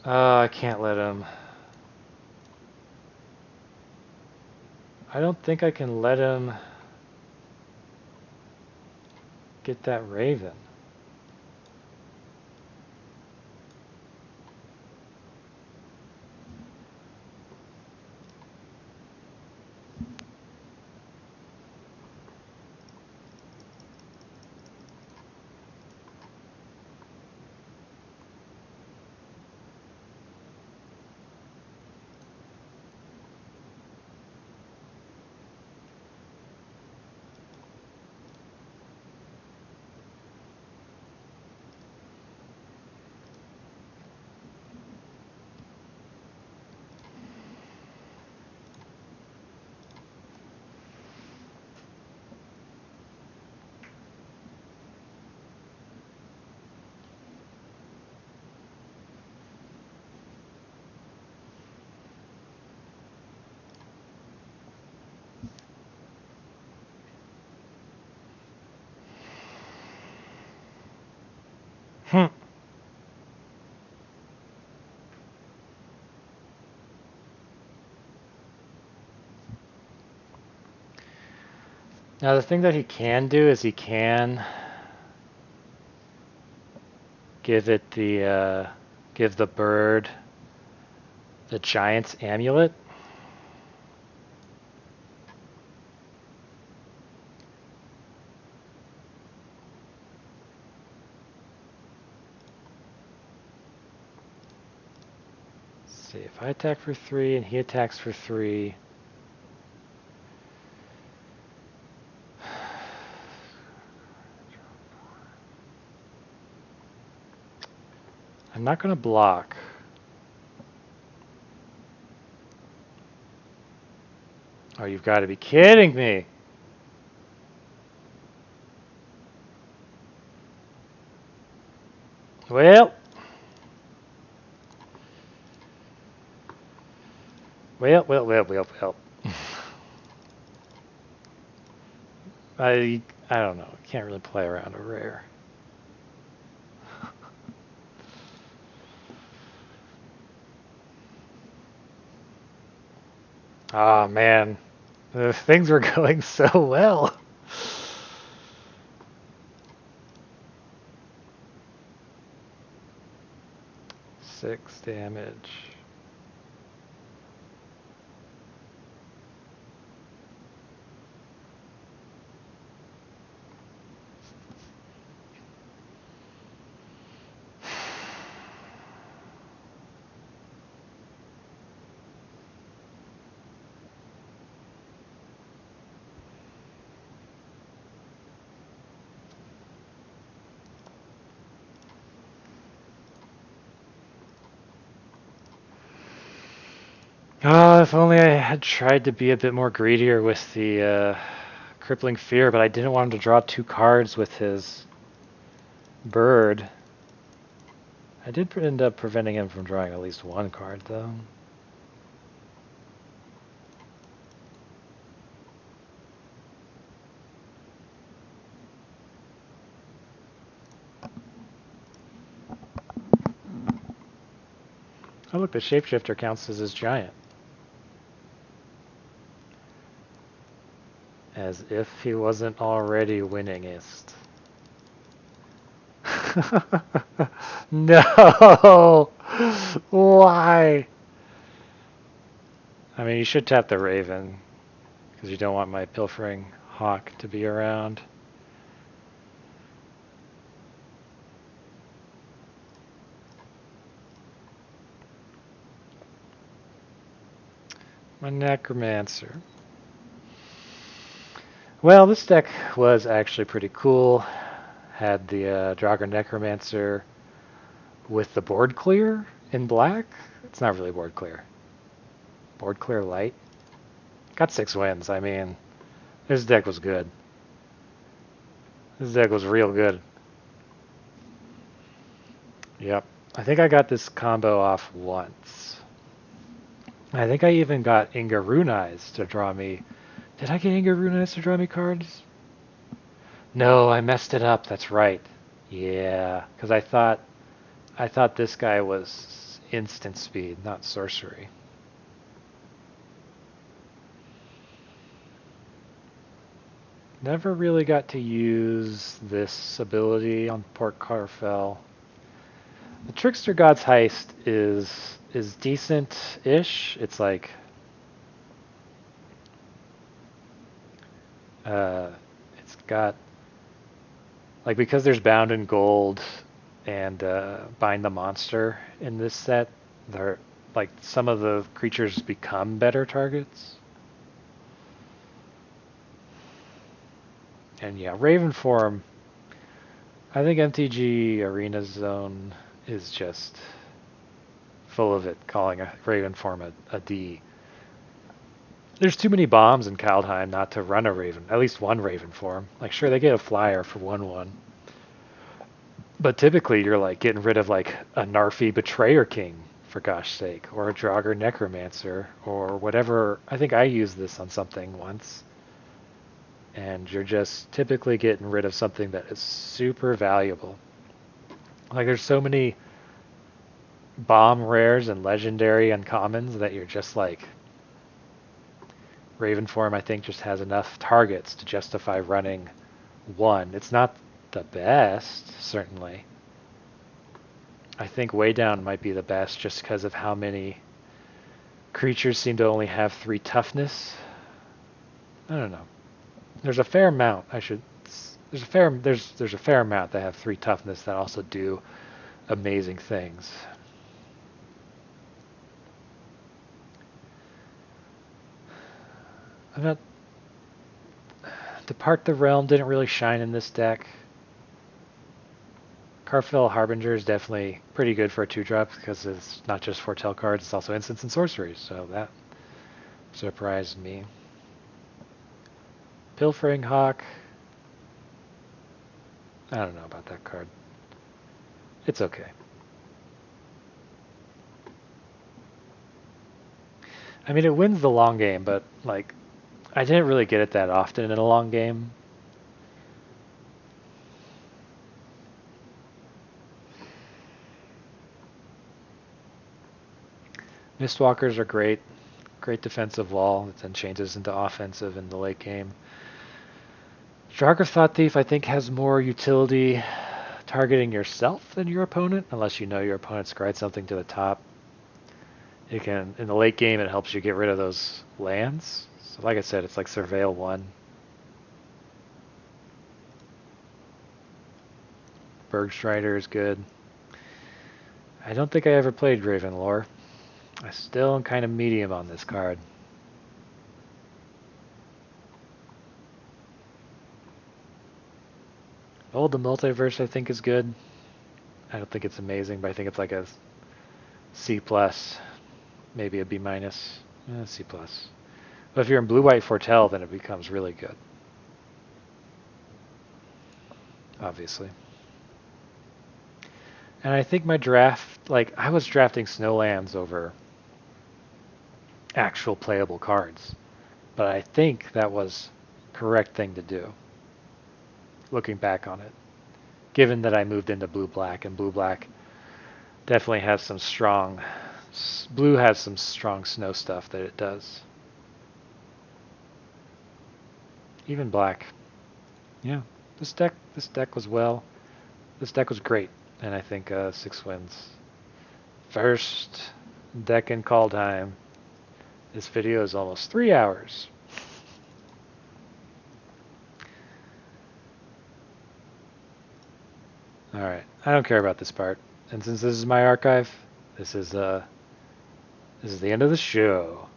I can't let him. I don't think I can let him get that raven. Hmm. Now the thing that he can do is he can give it the give the bird the giant's amulet. Let's see, if I attack for 3 and he attacks for 3. I'm not going to block. Oh, you've got to be kidding me. Well. I don't know. Can't really play around a rare. Oh man, the things were going so well. Six damage. Oh, if only I had tried to be a bit more greedier with the crippling fear, but I didn't want him to draw 2 cards with his bird. I did end up preventing him from drawing at least 1 card, though. Oh look, the shapeshifter counts as his giant. As if he wasn't already winningest. No! Why? I mean, you should tap the Raven, because you don't want my pilfering hawk to be around. My necromancer. Well, this deck was actually pretty cool. Had the draugr necromancer with the board clear in black. It's not really board clear. Board clear light. Got 6 wins. I mean, this deck was good. This deck was real good. Yep. I think I got this combo off once. I think I even got Inga Rune Eyes to draw me. Did I get Inga Rune Eyes to draw me cards? No, I messed it up. That's right. Yeah, because I thought this guy was instant speed, not sorcery. Never really got to use this ability on Port Carfell. The Trickster God's Heist is decent-ish. It's like it's got like, because there's bound in gold and bind the monster in this set, they're like some of the creatures become better targets. And yeah, ravenform. I think MTG Arena Zone is just full of it, calling a ravenform a D. There's too many bombs in Kaldheim not to run a raven, at least one ravenform. Like, sure, they get a flyer for 1/1. But typically you're like getting rid of like a Narfi Betrayer King, for gosh sake, or a draugr Necromancer, or whatever. I think I used this on something once. And you're just typically getting rid of something that is super valuable. Like, there's so many bomb rares and legendary uncommons that you're just like, Ravenform, I think, just has enough targets to justify running 1. It's not the best, certainly. I think way down might be the best just because of how many creatures seem to only have 3 toughness. I don't know. There's a fair amount. There's a fair amount that have 3 toughness that also do amazing things. I'm not. Depart the Realm didn't really shine in this deck. Karfell Harbinger is definitely pretty good for a 2-drop because it's not just foretell cards, it's also instants and sorceries, so that surprised me. Pilfering Hawk. I don't know about that card. It's okay. I mean, it wins the long game, but, like, I didn't really get it that often in a long game. Mistwalkers are great. Great defensive wall that then changes into offensive in the late game. Draugr Thought Thief, I think, has more utility targeting yourself than your opponent, unless you know your opponent scryed something to the top. It can, in the late game, it helps you get rid of those lands. So like I said, it's like Surveil 1. Berg Strider is good. I don't think I ever played Gravenlore. I still am kind of medium on this card. Oh, the Multiverse I think is good. I don't think it's amazing, but I think it's like a C+, maybe a B-, C+. But if you're in Blue-White Foretell, then it becomes really good. Obviously. And I think my draft, like, I was drafting Snowlands over actual playable cards. But I think that was correct thing to do, looking back on it. Given that I moved into blue-black, and blue-black definitely has some strong... Blue has some strong snow stuff that it does. Even black. Yeah, this deck was this deck was great, and I think 6 wins. First deck in Kaldheim. This video is almost 3 hours. Alright, I don't care about this part. And since this is my archive, this is the end of the show.